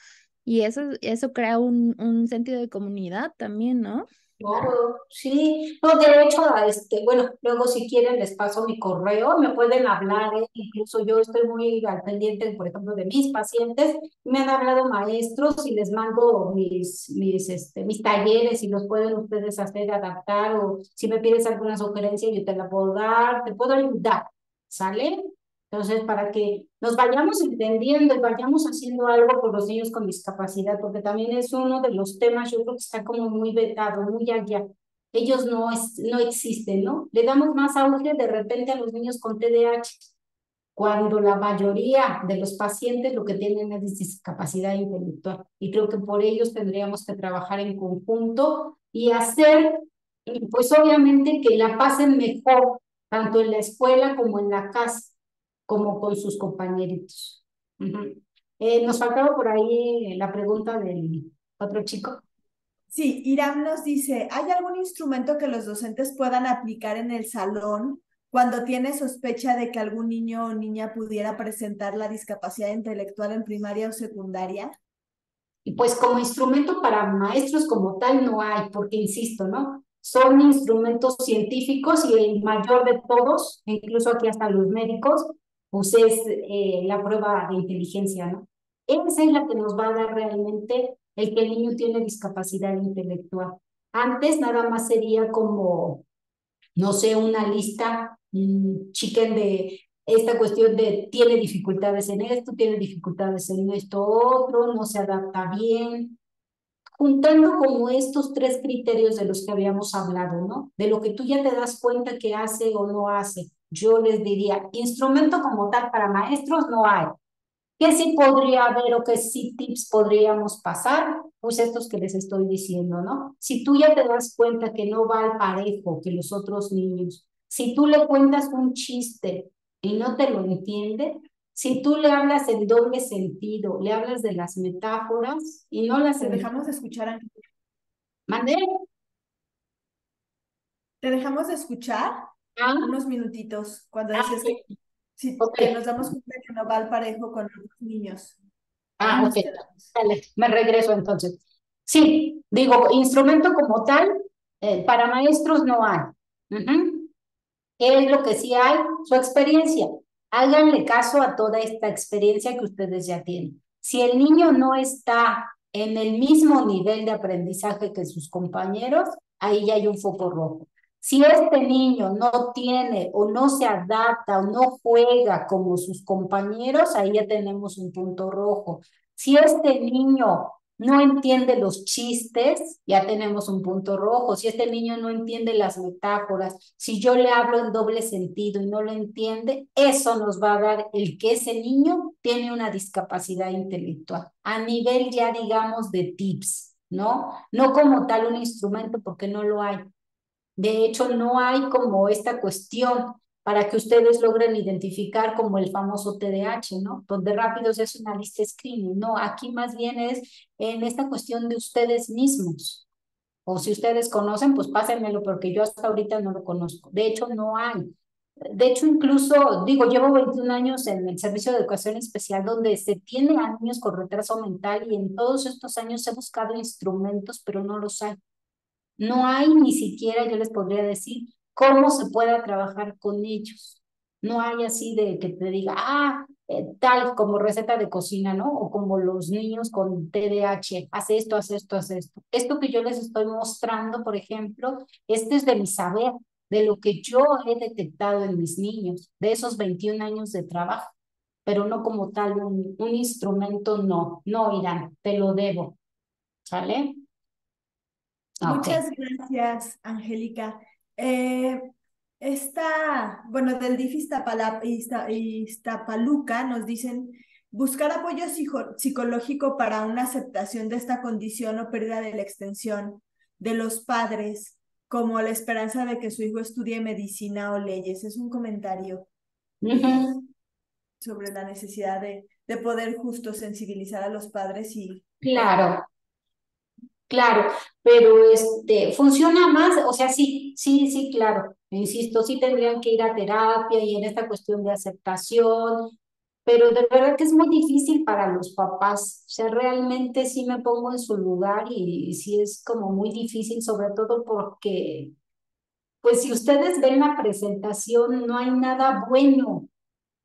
Y eso crea un sentido de comunidad también, ¿no? Claro, sí. No, de hecho, bueno, luego si quieren les paso mi correo, me pueden hablar, incluso yo estoy muy al pendiente, por ejemplo, de mis pacientes, me han hablado maestros y les mando mis talleres y los pueden ustedes hacer, adaptar, o si me pides alguna sugerencia yo te la puedo dar, te puedo ayudar, ¿sale? Entonces, para que nos vayamos entendiendo y vayamos haciendo algo por los niños con discapacidad, porque también es uno de los temas, yo creo que está como muy vetado, muy allá. Ellos no existen, ¿no? Le damos más auge de repente a los niños con TDAH, cuando la mayoría de los pacientes lo que tienen es discapacidad intelectual. Y creo que por ellos tendríamos que trabajar en conjunto y hacer, pues obviamente que la pasen mejor, tanto en la escuela como en la casa, como con sus compañeritos. Ujú. Nos faltaba por ahí la pregunta del otro chico. Sí, Iram nos dice, ¿hay algún instrumento que los docentes puedan aplicar en el salón cuando tiene sospecha de que algún niño o niña pudiera presentar la discapacidad intelectual en primaria o secundaria? Y pues como instrumento para maestros como tal no hay, porque insisto, ¿no? Son instrumentos científicos y el mayor de todos, incluso aquí hasta los médicos, pues es la prueba de inteligencia, ¿no? Esa es la que nos va a dar realmente el que el niño tiene discapacidad intelectual. Antes nada más sería como, no sé, una lista, chicken de esta cuestión de tiene dificultades en esto, tiene dificultades en esto otro, no se adapta bien, juntando como estos tres criterios de los que habíamos hablado, ¿no? De lo que tú ya te das cuenta que hace o no hace. Yo les diría, instrumento como tal para maestros no hay, ¿Qué sí podría haber o qué sí tips podríamos pasar? Pues estos que les estoy diciendo, ¿no? Si tú ya te das cuenta que no va al parejo que los otros niños, si tú le cuentas un chiste y no te lo entiende, si tú le hablas en doble sentido, le hablas de las metáforas y no las Te entiende, dejamos de escuchar, ¿mande? te dejamos de escuchar Ah, unos minutitos cuando ah, decías que, sí, ok, que nos damos cuenta que no va al parejo con los niños. Ahí ok, nos quedamos. dale, me regreso entonces. Sí, digo, instrumento como tal, para maestros no hay. Ujú. ¿Qué es lo que sí hay? Su experiencia. Háganle caso a toda esta experiencia que ustedes ya tienen. Si el niño no está en el mismo nivel de aprendizaje que sus compañeros, ahí ya hay un foco rojo. Si este niño no tiene o no se adapta o no juega como sus compañeros, ahí ya tenemos un punto rojo. Si este niño no entiende los chistes, ya tenemos un punto rojo. Si este niño no entiende las metáforas, si yo le hablo en doble sentido y no lo entiende, eso nos va a dar el que ese niño tiene una discapacidad intelectual a nivel ya digamos de tips, ¿no? No como tal un instrumento porque no lo hay. De hecho, no hay como esta cuestión para que ustedes logren identificar como el famoso TDAH, ¿no? Donde rápido se hace una lista screening. No, aquí más bien es en esta cuestión de ustedes mismos. O si ustedes conocen, pues pásenmelo porque yo hasta ahorita no lo conozco. De hecho, no hay. De hecho, incluso, digo, llevo 21 años en el servicio de educación especial donde se tiene a niños con retraso mental y en todos estos años he buscado instrumentos, pero no los hay. No hay ni siquiera, yo les podría decir, cómo se pueda trabajar con ellos. No hay así de que te diga, tal como receta de cocina, ¿no? O como los niños con TDAH, hace esto, hace esto, hace esto. Esto que yo les estoy mostrando, por ejemplo, este es de mi saber, de lo que yo he detectado en mis niños, de esos 21 años de trabajo, pero no como tal un instrumento, no, no, Irán, te lo debo, ¿sale? Ok. Muchas gracias, Angélica. Eh, bueno, del DIF Iztapaluca nos dicen buscar apoyo psicológico para una aceptación de esta condición o pérdida de la extensión de los padres, como la esperanza de que su hijo estudie medicina o leyes. Es un comentario Ujú. sobre la necesidad de poder justo sensibilizar a los padres y Claro, claro, pero funciona más, o sea, sí, sí, sí, claro, insisto, sí tendrían que ir a terapia y en esta cuestión de aceptación, pero de verdad que es muy difícil para los papás, o sea, realmente sí me pongo en su lugar y sí es como muy difícil, sobre todo porque, pues si ustedes ven la presentación, no hay nada bueno,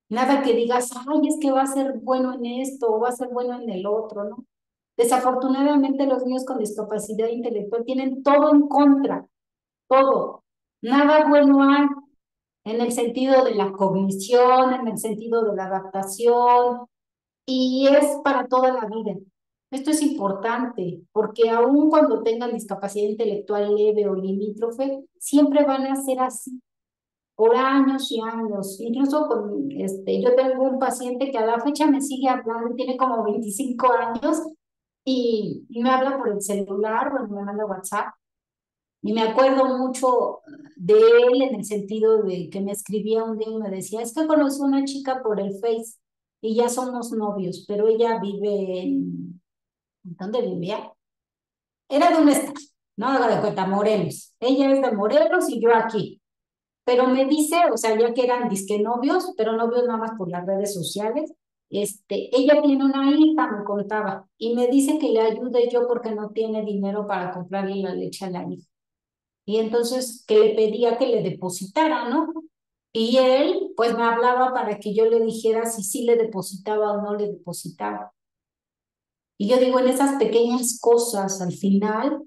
nada que digas, ay, es que va a ser bueno en esto o va a ser bueno en el otro, ¿no? Desafortunadamente los niños con discapacidad intelectual tienen todo en contra, todo. Nada bueno hay en el sentido de la cognición, en el sentido de la adaptación, y es para toda la vida. Esto es importante, porque aun cuando tengan discapacidad intelectual leve o limítrofe, siempre van a ser así por años y años. Incluso yo tengo un paciente que a la fecha me sigue hablando, tiene como 25 años y me habla por el celular, bueno, me manda WhatsApp. Y me acuerdo mucho de él en el sentido de que me escribía un día y me decía, es que conocí a una chica por el Face y ya somos novios, pero ella vive ¿dónde vivía? Era de un estado, no haga de cuenta, Morelos. Ella es de Morelos y yo aquí. Pero me dice, o sea, ya que eran disque novios, pero novios nada más por las redes sociales, ella tiene una hija, me contaba, y me dice que le ayude yo porque no tiene dinero para comprarle la leche a la hija. Y entonces que le pedía que le depositara, ¿no? Y él, pues me hablaba para que yo le dijera si sí le depositaba o no le depositaba. Y yo digo, en esas pequeñas cosas, al final,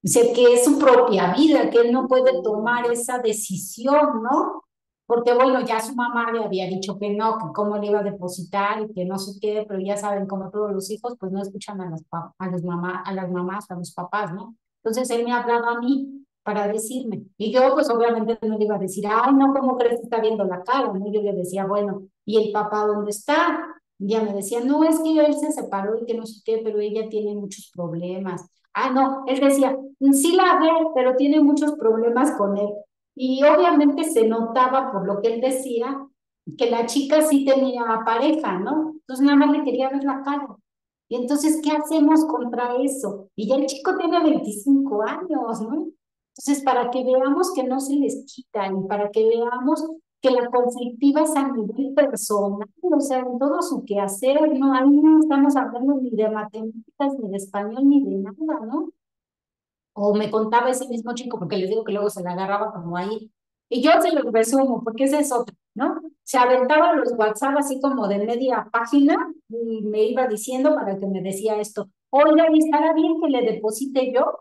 sé que es su propia vida, que él no puede tomar esa decisión, ¿no? Porque bueno, ya su mamá le había dicho que no, que cómo le iba a depositar y que no sé qué, pero ya saben, como todos los hijos, pues no escuchan a las mamás, a los papás, ¿no? Entonces él me hablaba a mí para decirme. Y yo, pues obviamente no le iba a decir, ay, no, ¿cómo crees que está viendo la cara? ¿No? Yo le decía, bueno, ¿y el papá dónde está? Y ya me decía, no, es que él se separó y que no sé qué, pero ella tiene muchos problemas. Ah, no, él decía, sí la ve, pero tiene muchos problemas con él. Y obviamente se notaba por lo que él decía que la chica sí tenía pareja, ¿no? Entonces nada más le quería ver la cara. Y entonces, ¿qué hacemos contra eso? Y ya el chico tiene 25 años, ¿no? Entonces, para que veamos que no se les quita y para que veamos que la conflictiva es a nivel personal, o sea, en todo su quehacer, ¿no? Ahí no estamos hablando ni de matemáticas, ni de español, ni de nada, ¿no? O me contaba ese mismo chico, porque les digo que luego se la agarraba como ahí. Y yo se los resumo, porque ese es otro, ¿no? Se aventaba los WhatsApp así como de media página y me iba diciendo para que me decía esto. Oiga, ¿y estará bien que le deposite yo?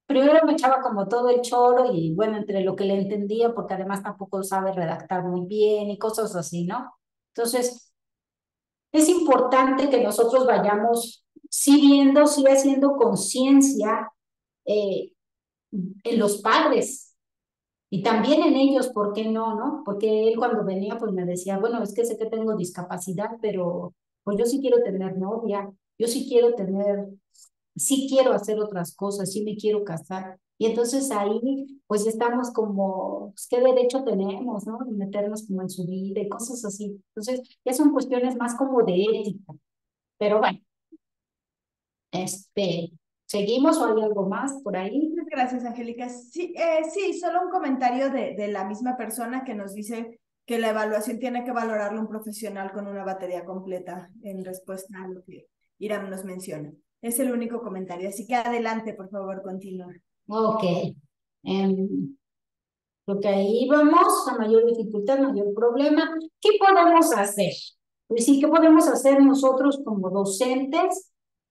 Primero me echaba como todo el choro y bueno, entre lo que le entendía, porque además tampoco sabe redactar muy bien y cosas así, ¿no? Entonces, es importante que nosotros vayamos, sí viendo, sí haciendo conciencia eh, en los padres y también en ellos, ¿por qué no, no? Porque él cuando venía pues me decía, bueno, es que sé que tengo discapacidad, pero pues yo sí quiero tener novia, yo sí quiero tener, sí quiero hacer otras cosas, sí me quiero casar. Y entonces ahí pues estamos como, pues, ¿qué derecho tenemos, no? De meternos como en su vida y cosas así. Entonces ya son cuestiones más como de ética. Pero bueno, ¿seguimos o hay algo más por ahí? Muchas gracias, Angélica. Sí, sí, solo un comentario de la misma persona que nos dice que la evaluación tiene que valorarlo un profesional con una batería completa en respuesta a lo que Iram nos menciona. Es el único comentario, así que adelante, por favor, continúa. Ok. Creo que ahí vamos, a mayor dificultad, mayor problema. ¿Qué podemos hacer? Pues sí, ¿qué podemos hacer nosotros como docentes?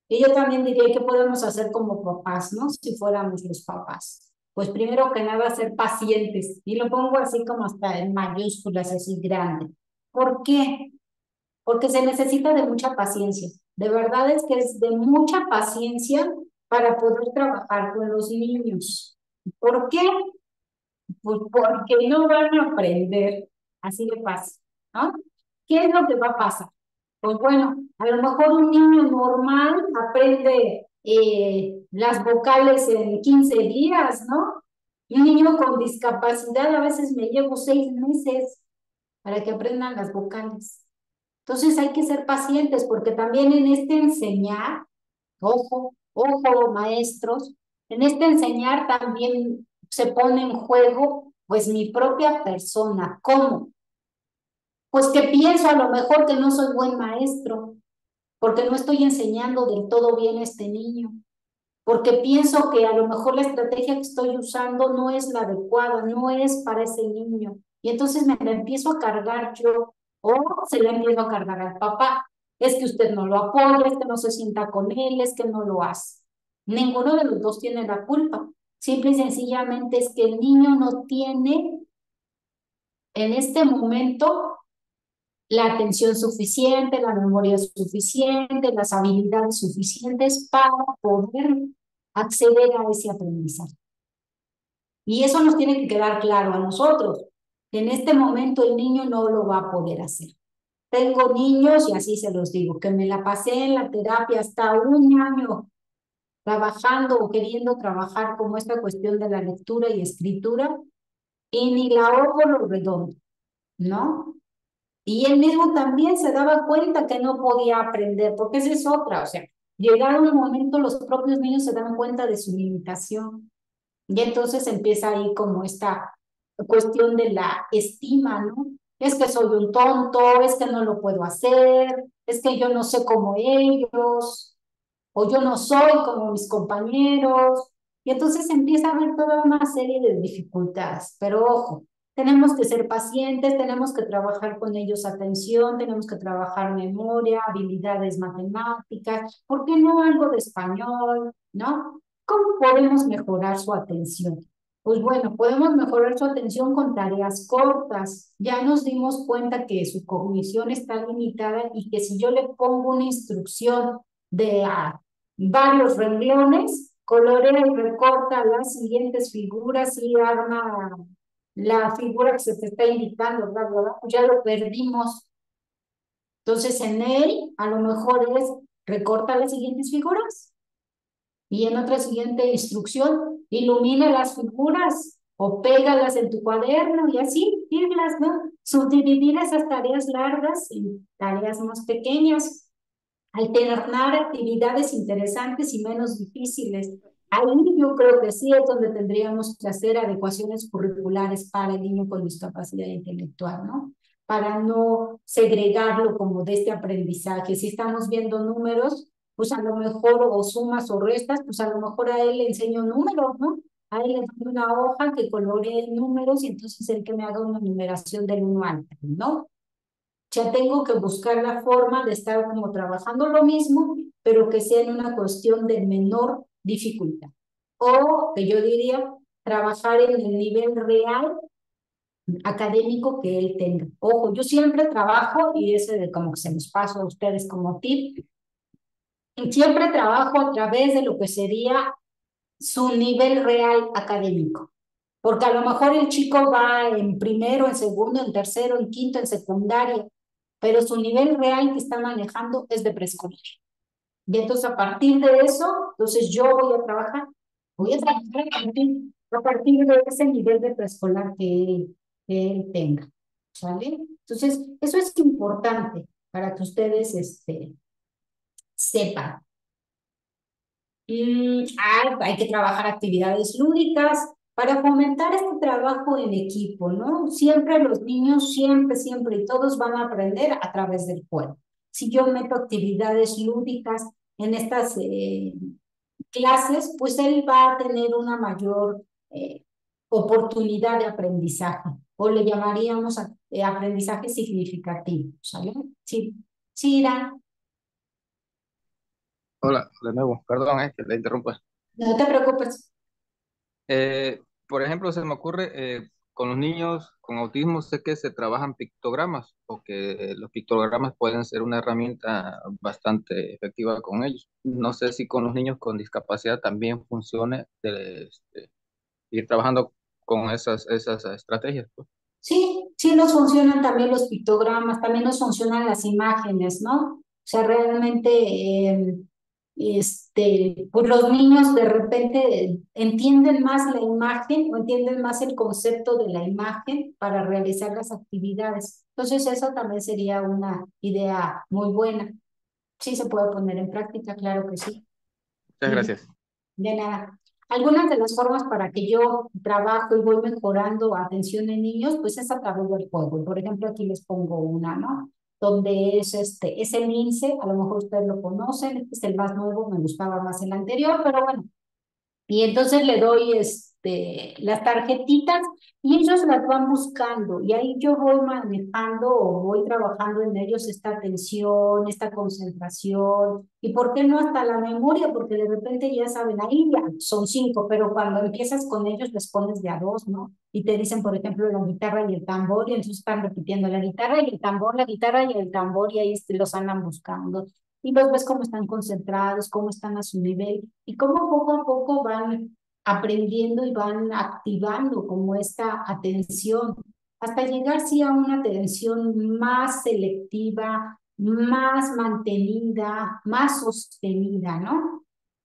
Y yo también diría, ¿qué podemos hacer como papás, no? Si fuéramos los papás. Pues primero que nada, ser pacientes. Y lo pongo así como hasta en mayúsculas, así grande. ¿Por qué? Porque se necesita de mucha paciencia. De verdad es que es de mucha paciencia para poder trabajar con los niños. ¿Por qué? Pues porque no van a aprender, así le pasa, ¿no? ¿Qué es lo que va a pasar? Pues bueno, a lo mejor un niño normal aprende las vocales en 15 días, ¿no? Y un niño con discapacidad a veces me llevo 6 meses para que aprendan las vocales. Entonces hay que ser pacientes porque también en este enseñar, ojo, ojo, maestros, en este enseñar también se pone en juego, pues, mi propia persona. ¿Cómo? Pues que pienso a lo mejor que no soy buen maestro, porque no estoy enseñando del todo bien a este niño, porque pienso que a lo mejor la estrategia que estoy usando no es la adecuada, no es para ese niño. Y entonces me la empiezo a cargar yo, o se la empiezo a cargar al papá. Es que usted no lo apoya, es que no se sienta con él, es que no lo hace. Ninguno de los dos tiene la culpa. Simple y sencillamente es que el niño no tiene en este momento la atención suficiente, la memoria suficiente, las habilidades suficientes para poder acceder a ese aprendizaje. Y eso nos tiene que quedar claro a nosotros, que en este momento el niño no lo va a poder hacer. Tengo niños, y así se los digo, que me la pasé en la terapia hasta 1 año trabajando o queriendo trabajar como esta cuestión de la lectura y escritura, y ni la O por lo redondo, ¿no? Y él mismo también se daba cuenta que no podía aprender, porque esa es otra, o sea, llegado un momento los propios niños se dan cuenta de su limitación y entonces empieza ahí como esta cuestión de la estima, ¿no? Es que soy un tonto, es que no lo puedo hacer, es que yo no sé como ellos, o yo no soy como mis compañeros, y entonces empieza a haber toda una serie de dificultades, pero ojo, tenemos que ser pacientes, tenemos que trabajar con ellos atención, tenemos que trabajar memoria, habilidades matemáticas, ¿por qué no algo de español, no? ¿Cómo podemos mejorar su atención? Pues bueno, podemos mejorar su atención con tareas cortas. Ya nos dimos cuenta que su cognición está limitada y que si yo le pongo una instrucción de varios renglones, colorea y recorta las siguientes figuras y arma la figura que se te está indicando, bla, bla, bla, pues ya lo perdimos. Entonces en él a lo mejor es recorta las siguientes figuras y en otra siguiente instrucción ilumina las figuras o pégalas en tu cuaderno y así irlas, ¿no? Subdividir esas tareas largas en tareas más pequeñas. Alternar actividades interesantes y menos difíciles. Ahí yo creo que sí es donde tendríamos que hacer adecuaciones curriculares para el niño con discapacidad intelectual, ¿no? Para no segregarlo como de este aprendizaje. Si estamos viendo números, pues a lo mejor, o sumas o restas, pues a lo mejor a él le enseño números, ¿no? A él le doy una hoja que coloree números y entonces él que me haga una numeración del 1 al 3, ¿no? Ya tengo que buscar la forma de estar como trabajando lo mismo, pero que sea en una cuestión de menor dificultad. O que yo diría, trabajar en el nivel real académico que él tenga. Ojo, yo siempre trabajo, y ese de como que se los paso a ustedes como tip, siempre trabajo a través de lo que sería su nivel real académico. Porque a lo mejor el chico va en primero, en segundo, en tercero, en quinto, en secundaria, pero su nivel real que está manejando es de preescolar. Y entonces a partir de eso, entonces yo voy a trabajar a partir de ese nivel de preescolar que él tenga, ¿sale? Entonces, eso es importante para que ustedes sepan. Hay que trabajar actividades lúdicas para fomentar este trabajo en equipo, ¿no? Siempre los niños, siempre, y todos van a aprender a través del juego. Si yo meto actividades lúdicas en estas clases, pues él va a tener una mayor oportunidad de aprendizaje, o le llamaríamos aprendizaje significativo, ¿sale? Sí, sí, Irán, Hola, de nuevo, perdón, que le interrumpa. no te preocupes. Por ejemplo, se me ocurre, con los niños con autismo sé que se trabajan pictogramas o que los pictogramas pueden ser una herramienta bastante efectiva con ellos. No sé si con los niños con discapacidad también funcione ir trabajando con esas estrategias, pues. Sí, sí nos funcionan también los pictogramas, también nos funcionan las imágenes, ¿no? O sea, realmente, pues los niños de repente entienden más la imagen o entienden más el concepto de la imagen para realizar las actividades. Entonces, eso también sería una idea muy buena. Sí se puede poner en práctica, claro que sí. Muchas gracias. De nada. Algunas de las formas para que yo trabajo y voy mejorando atención en niños, pues es a través del juego. Por ejemplo, aquí les pongo una, ¿no? Donde es el INSE, a lo mejor ustedes lo conocen, este es el más nuevo, me gustaba más el anterior, pero bueno, y entonces le doy las tarjetitas y ellos las van buscando y ahí yo voy manejando o voy trabajando en ellos esta atención, esta concentración y por qué no hasta la memoria, porque de repente ya saben, ahí ya son 5, pero cuando empiezas con ellos les pones de a 2, ¿no? Y te dicen, por ejemplo, la guitarra y el tambor y entonces están repitiendo la guitarra y el tambor, la guitarra y el tambor y ahí los andan buscando y los ves cómo están concentrados, cómo están a su nivel y cómo poco a poco van aprendiendo y van activando como esta atención hasta llegar sí a una atención más selectiva, más mantenida, más sostenida, ¿no?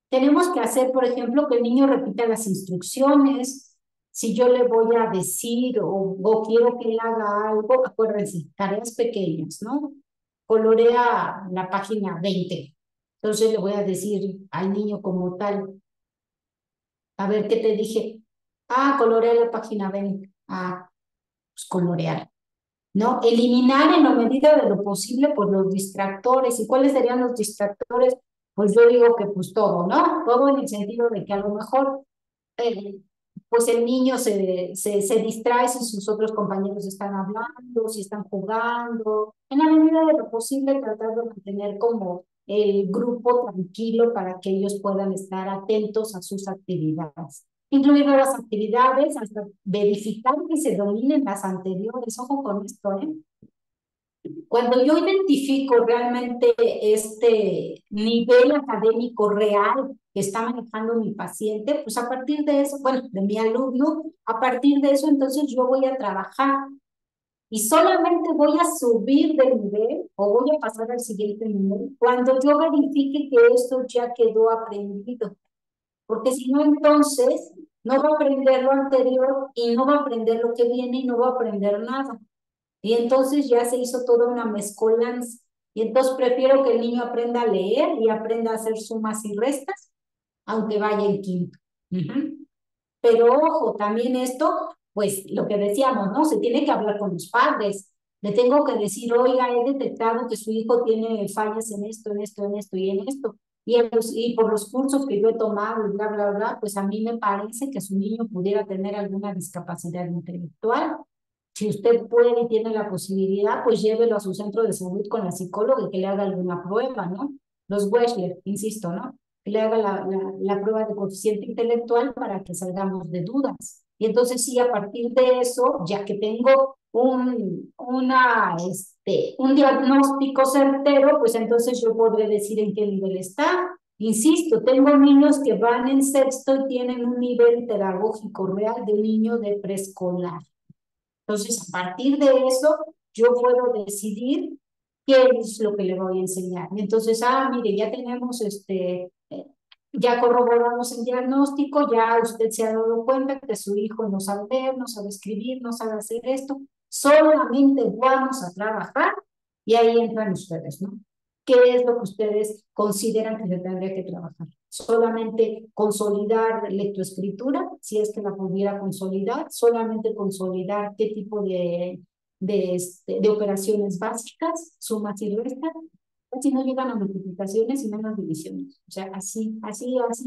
Tenemos que hacer, por ejemplo, que el niño repita las instrucciones. Si yo le voy a decir o quiero que él haga algo, acuérdense, tareas pequeñas, ¿no? Colorea la página 20. Entonces le voy a decir al niño como tal, a ver qué te dije. Colorea la página 20. Pues colorear. ¿No? Eliminar en la medida de lo posible pues los distractores. ¿Y cuáles serían los distractores? Pues yo digo que pues todo, ¿no? Todo en el sentido de que a lo mejor eh, pues el niño se distrae si sus otros compañeros están hablando, si están jugando. En la medida de lo posible tratar de mantener como el grupo tranquilo para que ellos puedan estar atentos a sus actividades. Incluir nuevas actividades, hasta verificar que se dominen las anteriores. Ojo con esto, ¿eh? Cuando yo identifico realmente este nivel académico real que está manejando mi paciente, pues a partir de eso, bueno, de mi alumno, a partir de eso entonces yo voy a trabajar y solamente voy a subir de nivel o voy a pasar al siguiente nivel cuando yo verifique que esto ya quedó aprendido. Porque si no, entonces no va a aprender lo anterior y no va a aprender lo que viene y no va a aprender nada. Y entonces ya se hizo toda una mezcolanza. Y entonces prefiero que el niño aprenda a leer y aprenda a hacer sumas y restas, aunque vaya en quinto. Pero ojo, también esto, pues lo que decíamos, ¿no? Se tiene que hablar con los padres. Le tengo que decir, oiga, he detectado que su hijo tiene fallas en esto, en esto, en esto y en esto. Y por los cursos que yo he tomado, bla, bla, bla, pues a mí me parece que su niño pudiera tener alguna discapacidad intelectual. Si usted puede y tiene la posibilidad, pues llévelo a su centro de salud con la psicóloga y que le haga alguna prueba, ¿no? Los Wechsler, insisto, ¿no? Que le haga la prueba de coeficiente intelectual para que salgamos de dudas. Y entonces sí, a partir de eso, ya que tengo un diagnóstico certero, pues entonces yo podré decir en qué nivel está. Insisto, tengo niños que van en sexto y tienen un nivel pedagógico real de un niño de preescolar. Entonces, a partir de eso, yo puedo decidir qué es lo que le voy a enseñar. Entonces, mire, ya tenemos ya corroboramos el diagnóstico, ya usted se ha dado cuenta que su hijo no sabe leer, no sabe escribir, no sabe hacer esto. Solamente vamos a trabajar y ahí entran ustedes, ¿no? ¿Qué es lo que ustedes consideran que se tendría que trabajar? Solamente consolidar lectoescritura, si es que la pudiera consolidar, solamente consolidar qué tipo de operaciones básicas, sumas y restas, si no llegan a multiplicaciones y menos divisiones. O sea, así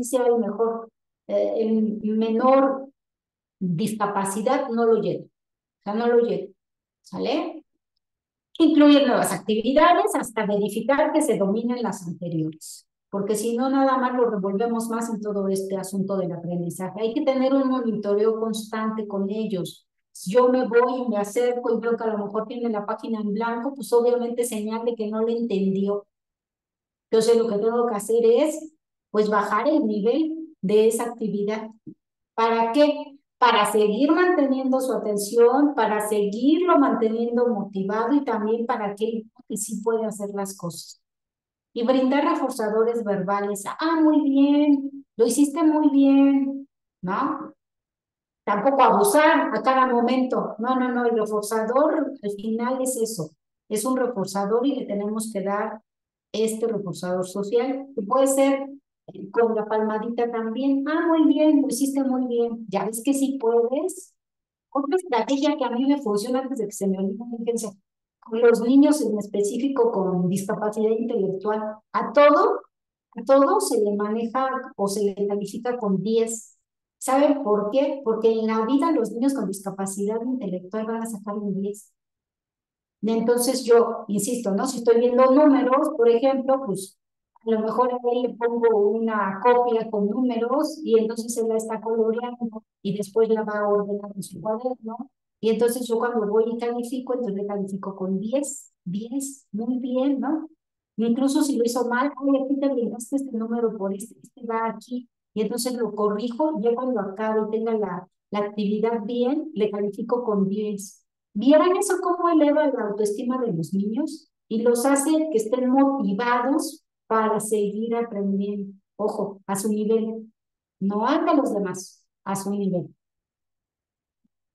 sea el mejor, el menor discapacidad, no lo llega. O sea, no lo llega. ¿Sale? Incluir nuevas actividades hasta verificar que se dominen las anteriores, porque si no, nada más lo revolvemos más en todo este asunto del aprendizaje. Hay que tener un monitoreo constante con ellos. Si yo me voy y me acerco y veo que a lo mejor tiene la página en blanco, pues obviamente señal de que no le entendió. Entonces lo que tengo que hacer es, pues, bajar el nivel de esa actividad. ¿Para qué? Para seguir manteniendo su atención, para seguirlo manteniendo motivado y también para que sí puede hacer las cosas. Y brindar reforzadores verbales. Muy bien, lo hiciste muy bien, ¿no? Tampoco abusar a cada momento. No, el reforzador al final es eso. Es un reforzador y le tenemos que dar este reforzador social, que puede ser con la palmadita también. Muy bien, lo hiciste muy bien. Ya ves que sí puedes. Otra estrategia que a mí me funciona antes de que se me olvide, fíjense, con los niños en específico con discapacidad intelectual, a todo se le maneja o se le califica con 10. ¿Saben por qué? Porque en la vida los niños con discapacidad intelectual van a sacar un 10. Entonces yo, insisto, ¿no? Si estoy viendo números, por ejemplo, pues a lo mejor a él le pongo una copia con números y entonces él la está coloreando y después la va a ordenar en su cuaderno. Y entonces yo cuando voy y califico, entonces le califico con 10, muy bien, ¿no? Incluso si lo hizo mal, aquí te brindaste este número por este va aquí. Y entonces lo corrijo, ya cuando acabe y tenga la actividad bien, le califico con 10. ¿Vieran eso cómo eleva la autoestima de los niños? Y los hace que estén motivados para seguir aprendiendo. Ojo, a su nivel. No ante los demás, a su nivel.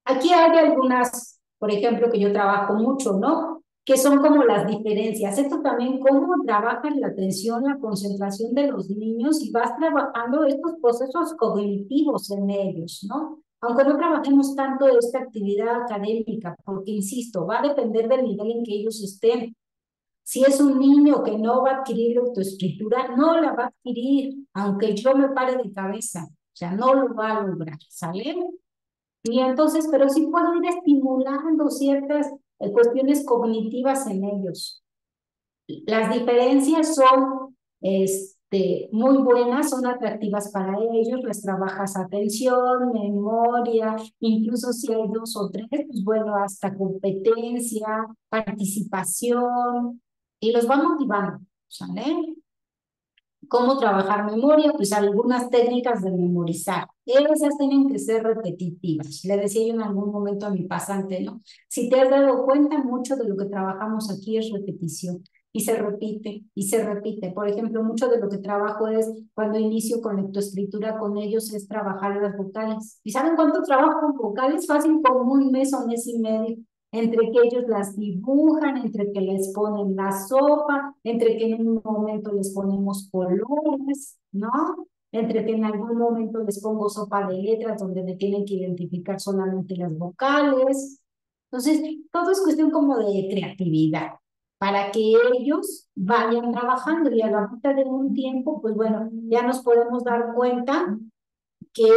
Aquí hay algunas, por ejemplo, que yo trabajo mucho, ¿no? Que son como las diferencias. Esto también, cómo trabajan la atención, la concentración de los niños y vas trabajando estos procesos cognitivos en ellos, ¿no? Aunque no trabajemos tanto esta actividad académica, porque insisto, va a depender del nivel en que ellos estén. Si es un niño que no va a adquirir autoescritura, no la va a adquirir, aunque yo me pare de cabeza. O sea, no lo va a lograr, ¿sale? Y entonces, pero sí puedo ir estimulando ciertas cuestiones cognitivas en ellos. Las diferencias son muy buenas, son atractivas para ellos, les trabajas atención, memoria, incluso si hay 2 o 3, pues bueno, hasta competencia, participación, y los va motivando, ¿sale? ¿Cómo trabajar memoria? Pues algunas técnicas de memorizar. Esas tienen que ser repetitivas. Le decía yo en algún momento a mi pasante, ¿no? Si te has dado cuenta, mucho de lo que trabajamos aquí es repetición. Y se repite, y se repite. Por ejemplo, mucho de lo que trabajo es, cuando inicio con lectoescritura con ellos, es trabajar las vocales. ¿Y saben cuánto trabajo con vocales? Fácil, como un mes o mes y medio, entre que ellos las dibujan, entre que les ponen la sopa, entre que en un momento les ponemos colores, ¿no? Entre que en algún momento les pongo sopa de letras donde me tienen que identificar solamente las vocales. Entonces, todo es cuestión como de creatividad para que ellos vayan trabajando y a la mitad de un tiempo, pues bueno, ya nos podemos dar cuenta que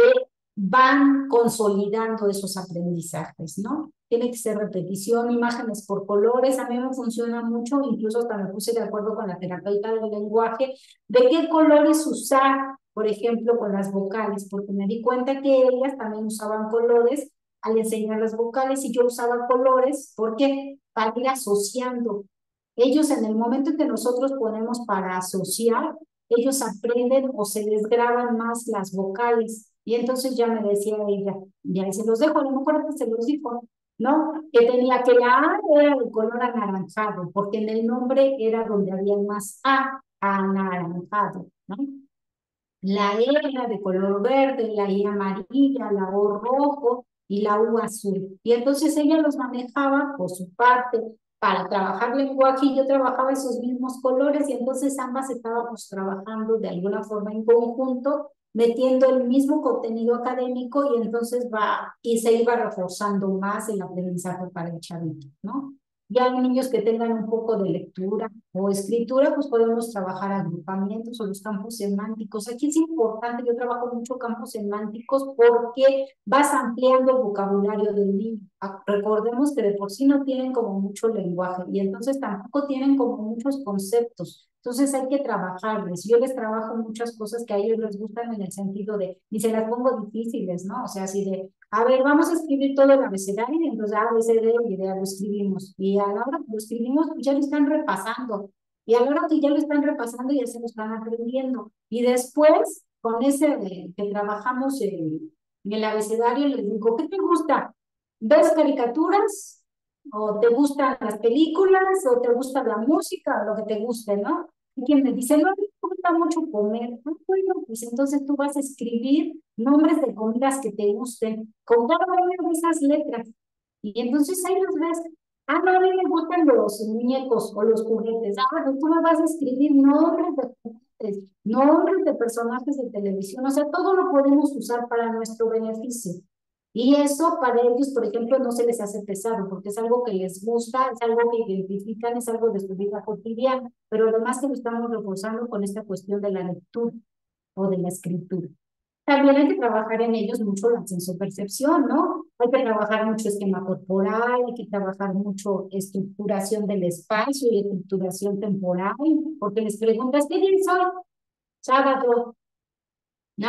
van consolidando esos aprendizajes, ¿no? Tiene que ser repetición, imágenes por colores. A mí me funciona mucho, incluso hasta me puse de acuerdo con la terapeuta del lenguaje, de qué colores usar, por ejemplo, con las vocales, porque me di cuenta que ellas también usaban colores al enseñar las vocales y yo usaba colores, ¿por qué? Para ir asociando. Ellos en el momento en que nosotros ponemos para asociar, ellos aprenden o se les graban más las vocales. Y entonces ya me decía ella, ya se los dejo, a lo mejor que se los dijo, ¿no? Que tenía que la A era de color anaranjado, porque en el nombre era donde había más A, anaranjado, ¿no? La E era de color verde, la I amarilla, la O rojo y la U azul. Y entonces ella los manejaba por su parte para trabajar lenguaje y yo trabajaba esos mismos colores y entonces ambas estábamos trabajando de alguna forma en conjunto, metiendo el mismo contenido académico y entonces y se iba reforzando más el aprendizaje para el chavito, ¿no? Ya hay niños que tengan un poco de lectura o escritura, pues podemos trabajar agrupamientos o los campos semánticos. Aquí es importante, yo trabajo mucho campos semánticos porque vas ampliando el vocabulario del niño. Recordemos que de por sí no tienen como mucho lenguaje y entonces tampoco tienen como muchos conceptos. Entonces hay que trabajarles. Yo les trabajo muchas cosas que a ellos les gustan en el sentido de, y se las pongo difíciles, ¿no? O sea, así de, a ver, vamos a escribir todo el abecedario y entonces A, B, C, D, y ya lo escribimos. Y a la hora que lo escribimos, pues ya lo están repasando. Y a la hora que ya lo están repasando, ya se lo están aprendiendo. Y después, con ese que trabajamos en el abecedario, les digo, ¿qué te gusta? ¿Ves caricaturas? ¿O te gustan las películas? ¿O te gusta la música? O lo que te guste, ¿no? Y quien me dice, no, me gusta mucho comer. Ah, bueno, pues entonces tú vas a escribir nombres de comidas que te gusten con cada una de esas letras. Y entonces ahí los ves. Ah, no, a mí me gustan los muñecos o los juguetes. Ah, bueno, tú me vas a escribir nombres de juguetes, nombres de personajes de televisión. O sea, todo lo podemos usar para nuestro beneficio. Y eso para ellos, por ejemplo, no se les hace pesado porque es algo que les gusta, es algo que identifican, es algo de su vida cotidiana, pero además que lo estamos reforzando con esta cuestión de la lectura o de la escritura. También hay que trabajar en ellos mucho la sensopercepción, ¿no? Hay que trabajar mucho esquema corporal, hay que trabajar mucho estructuración del espacio y estructuración temporal, porque les preguntas, ¿qué día es hoy? Sábado. No,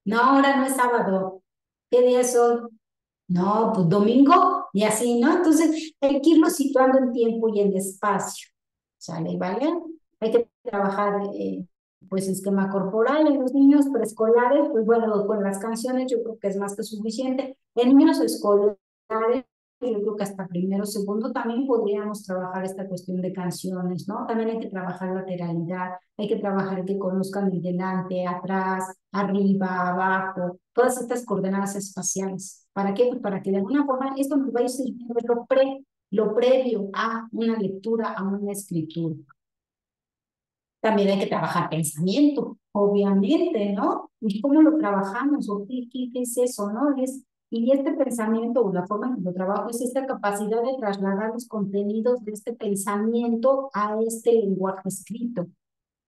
no, ahora no es sábado. ¿Qué día es hoy? No, pues domingo y así, ¿no? Entonces hay que irlo situando en tiempo y en espacio, ¿sale? ¿Vale? Hay que trabajar, pues, esquema corporal en los niños preescolares, pues bueno, con las canciones yo creo que es más que suficiente. En niños escolares, yo creo que hasta primero, segundo, también podríamos trabajar esta cuestión de canciones, ¿no? También hay que trabajar lateralidad, hay que trabajar que conozcan el delante, atrás, arriba, abajo, todas estas coordenadas espaciales. ¿Para qué? Pues para que de alguna forma esto nos vaya sirviendo lo previo a una lectura, a una escritura. También hay que trabajar pensamiento, obviamente, ¿no? ¿Y cómo lo trabajamos? ¿O qué es eso, no? Y este pensamiento, o la forma en que lo trabajo, es esta capacidad de trasladar los contenidos de este pensamiento a este lenguaje escrito.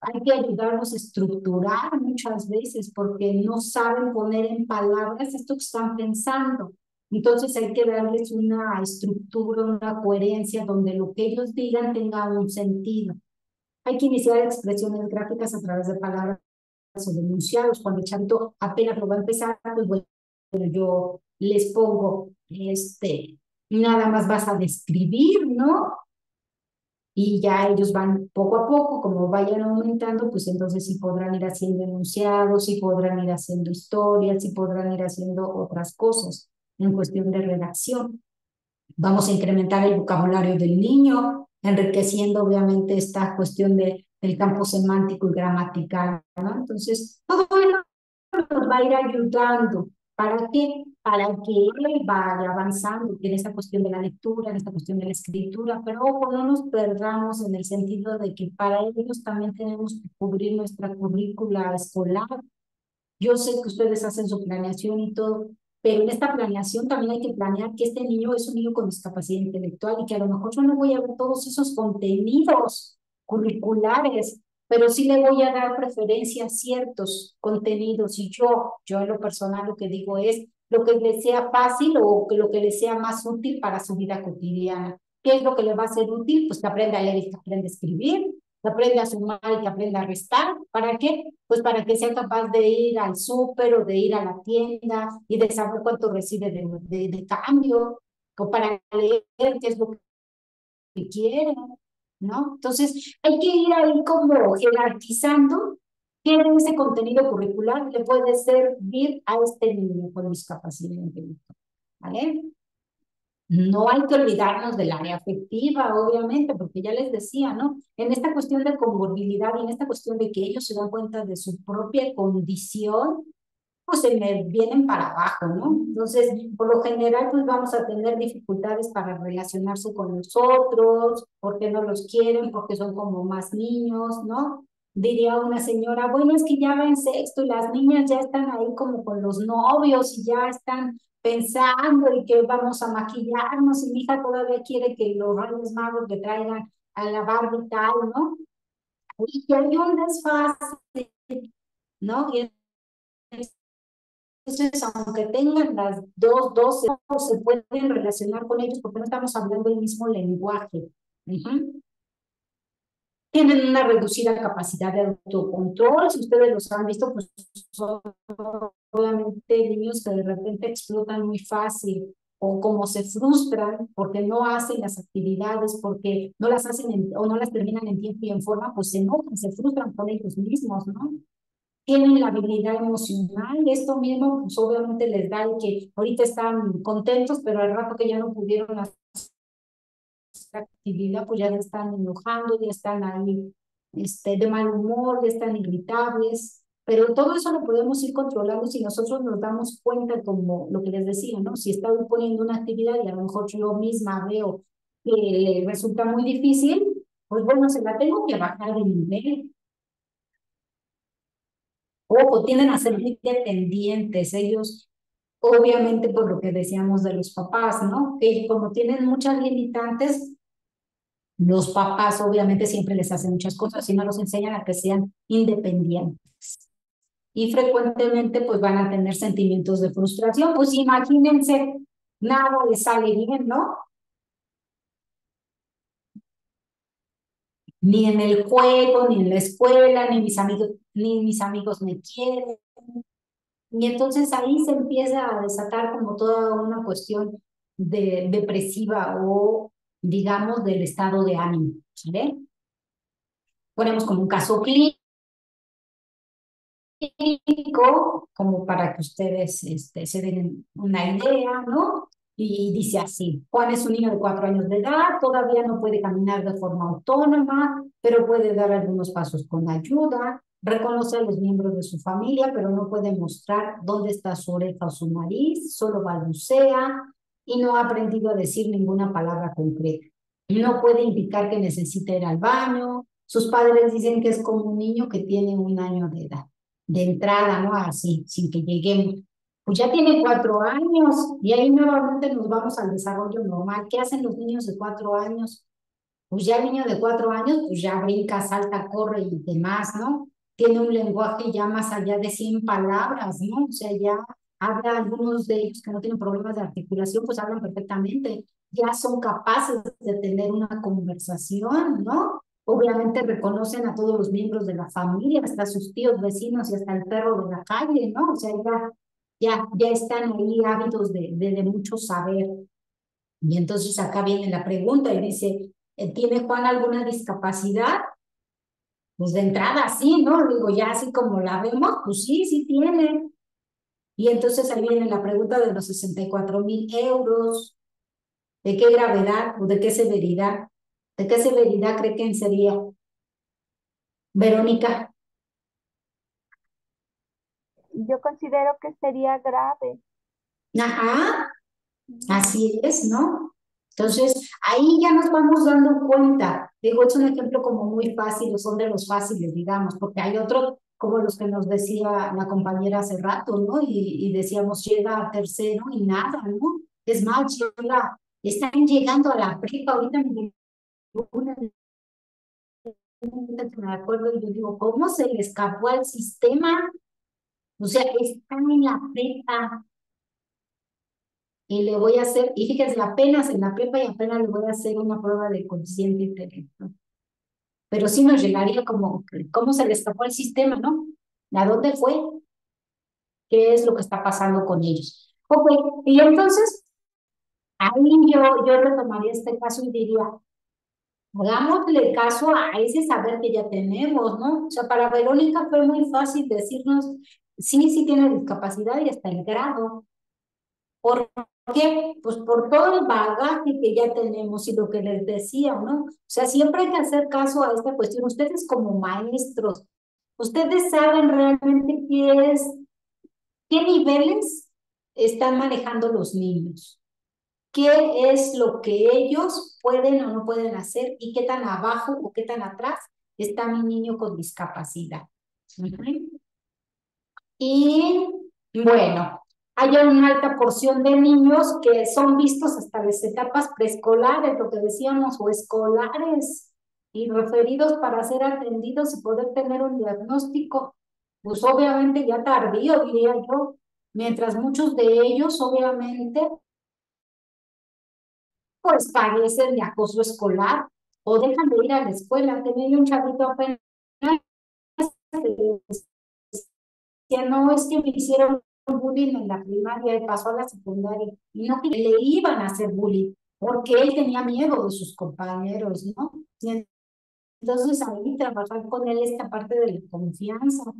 Hay que ayudarlos a estructurar muchas veces porque no saben poner en palabras esto que están pensando. Entonces hay que darles una estructura, una coherencia donde lo que ellos digan tenga un sentido. Hay que iniciar expresiones gráficas a través de palabras o de enunciados. Cuando el chavito apenas lo va a empezar, pues bueno, yo les pongo, nada más vas a describir, ¿no? Y ya ellos van poco a poco, como vayan aumentando, pues entonces sí podrán ir haciendo enunciados, sí podrán ir haciendo historias, sí podrán ir haciendo otras cosas en cuestión de redacción. Vamos a incrementar el vocabulario del niño, enriqueciendo obviamente esta cuestión del campo semántico y gramatical, ¿no? Entonces, todo eso nos va a ir ayudando. ¿Para qué? Para que él vaya avanzando en esta cuestión de la lectura, en esta cuestión de la escritura, pero ojo, no nos perdamos en el sentido de que para ellos también tenemos que cubrir nuestra currícula escolar. Yo sé que ustedes hacen su planeación y todo, pero en esta planeación también hay que planear que este niño es un niño con discapacidad intelectual y que a lo mejor yo no voy a ver todos esos contenidos curriculares, pero sí le voy a dar preferencia a ciertos contenidos y yo en lo personal lo que digo es lo que le sea fácil o que lo que le sea más útil para su vida cotidiana. ¿Qué es lo que le va a ser útil? Pues que aprenda a leer y que aprenda a escribir, que aprenda a sumar y que aprenda a restar. ¿Para qué? Pues para que sea capaz de ir al súper o de ir a la tienda y de saber cuánto recibe de cambio, o para leer qué es lo que quiere, ¿no? Entonces, hay que ir ahí como jerarquizando qué de ese contenido curricular le puede servir a este niño con discapacidad intelectual, ¿vale? No hay que olvidarnos del área afectiva, obviamente, porque ya les decía, ¿no? En esta cuestión de comorbilidad y en esta cuestión de que ellos se dan cuenta de su propia condición, pues se me vienen para abajo, ¿no? Entonces, por lo general, pues vamos a tener dificultades para relacionarse con los otros, porque no los quieren, porque son como más niños, ¿no? Diría una señora, bueno, es que ya va en sexto y las niñas ya están ahí como con los novios y ya están pensando y que vamos a maquillarnos y mi hija todavía quiere que los Reyes Magos le traigan a la Barbie tal, ¿no? Y que hay un desfase, ¿no? Y entonces, aunque tengan las dos, se pueden relacionar con ellos porque no estamos hablando el mismo lenguaje. Tienen una reducida capacidad de autocontrol. Si ustedes los han visto, pues son obviamente niños que de repente explotan muy fácil o como se frustran porque no hacen las actividades, porque no las hacen o no las terminan en tiempo y en forma, pues se enojan, se frustran con ellos mismos, ¿no? Tienen la habilidad emocional, esto mismo pues obviamente les da el que ahorita están contentos, pero al rato que ya no pudieron hacer actividad, pues ya se están enojando, ya están ahí de mal humor, ya están irritables, pero todo eso lo podemos ir controlando si nosotros nos damos cuenta, como lo que les decía, ¿no? Si estoy poniendo una actividad y a lo mejor yo misma veo que le resulta muy difícil, pues bueno, se la tengo que bajar de nivel. Ojo, tienden a ser muy dependientes. Ellos, obviamente, por lo que decíamos de los papás, ¿no? Que como tienen muchas limitantes, los papás obviamente siempre les hacen muchas cosas y no los enseñan a que sean independientes. Y frecuentemente, pues van a tener sentimientos de frustración. Pues imagínense, nada les sale bien, ¿no? Ni en el juego, ni en la escuela, ni mis amigos me quieren. Y entonces ahí se empieza a desatar como toda una cuestión depresiva o, digamos, del estado de ánimo, ¿vale? Ponemos como un caso clínico, como para que ustedes se den una idea, ¿no? Y dice así, Juan es un niño de 4 años de edad, todavía no puede caminar de forma autónoma, pero puede dar algunos pasos con ayuda, reconoce a los miembros de su familia, pero no puede mostrar dónde está su oreja o su nariz, solo balbucea y no ha aprendido a decir ninguna palabra concreta. No puede indicar que necesita ir al baño, sus padres dicen que es como un niño que tiene 1 año de edad de entrada, ¿no? Así, sin que lleguemos. Pues ya tiene 4 años y ahí nuevamente nos vamos al desarrollo normal. ¿Qué hacen los niños de 4 años? Pues ya el niño de 4 años, pues ya brinca, salta, corre y demás, ¿no? Tiene un lenguaje ya más allá de 100 palabras, ¿no? O sea, ya habla algunos de ellos que no tienen problemas de articulación, pues hablan perfectamente. Ya son capaces de tener una conversación, ¿no? Obviamente reconocen a todos los miembros de la familia, hasta sus tíos, vecinos y hasta el perro de la calle, ¿no? O sea, ya están ahí ávidos de mucho saber. Y entonces acá viene la pregunta y dice, ¿tiene Juan alguna discapacidad? Pues de entrada sí, ¿no? Digo, ya así como la vemos, pues sí, sí tiene. Y entonces ahí viene la pregunta de los 64.000 euros. ¿De qué gravedad o de qué severidad? ¿De qué severidad cree que sería? Verónica. Yo considero que sería grave. Ajá, así es, ¿no? Entonces, ahí ya nos vamos dando cuenta. Digo, es un ejemplo como muy fácil, son de los fáciles, digamos, porque hay otros como los que nos decía la compañera hace rato, ¿no? Y decíamos, llega a tercero y nada, ¿no? Es más, están llegando a la prepa, ahorita me llegó una que me acuerdo y yo digo, ¿cómo se le escapó al sistema? O sea, están en la prepa y le voy a hacer, y fíjense, apenas en la prepa y apenas le voy a hacer una prueba de consciente intelectual. Pero sí nos llegaría como, ¿cómo se le escapó al sistema, no? ¿A dónde fue? ¿Qué es lo que está pasando con ellos? Ok, y entonces, ahí yo retomaría este caso y diría, hagámosle caso a ese saber que ya tenemos, ¿no? O sea, para Verónica fue muy fácil decirnos, sí, sí tiene discapacidad y hasta el grado. ¿Por qué? Pues por todo el bagaje que ya tenemos y lo que les decía, ¿no? O sea, siempre hay que hacer caso a esta cuestión. Ustedes como maestros, ustedes saben realmente qué niveles están manejando los niños, qué es lo que ellos pueden o no pueden hacer y qué tan abajo o qué tan atrás está mi niño con discapacidad. Ujú. Y bueno, hay una alta porción de niños que son vistos hasta las etapas preescolares, lo que decíamos, o escolares, y referidos para ser atendidos y poder tener un diagnóstico, pues obviamente ya tardío, diría yo, mientras muchos de ellos, obviamente, pues padecen de acoso escolar o dejan de ir a la escuela. Tenía un chavito apenas que no es que me hicieron bullying en la primaria y pasó a la secundaria, y no que le iban a hacer bullying, porque él tenía miedo de sus compañeros, ¿no? Y entonces ahí trabajar con él esta parte de la confianza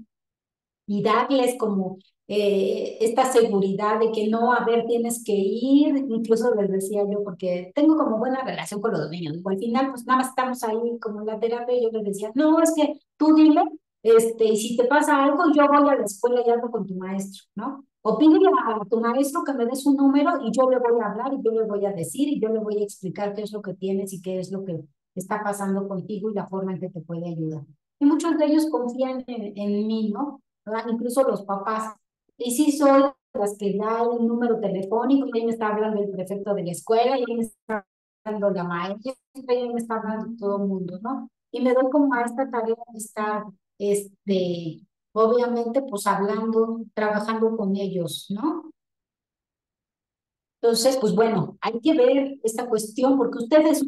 y darles como esta seguridad de que no, a ver, tienes que ir, incluso les decía yo, porque tengo como buena relación con los niños, al final pues nada más estamos ahí como en la terapia y yo les decía, no, es que tú dime, y si te pasa algo, yo voy a la escuela y hablo con tu maestro, ¿no? O pídele a tu maestro que me dé su número y yo le voy a hablar y yo le voy a decir y yo le voy a explicar qué es lo que tienes y qué es lo que está pasando contigo y la forma en que te puede ayudar. Y muchos de ellos confían en mí, ¿no? ¿Verdad? Incluso los papás. Y sí soy las que da el número telefónico, y ahí me está hablando el prefecto de la escuela, y ahí me está hablando la maestra, y ahí me está hablando todo el mundo, ¿no? Y me doy como a esta tarea de estar, obviamente, pues hablando, trabajando con ellos, ¿no? Entonces, pues bueno, hay que ver esta cuestión, porque ustedes,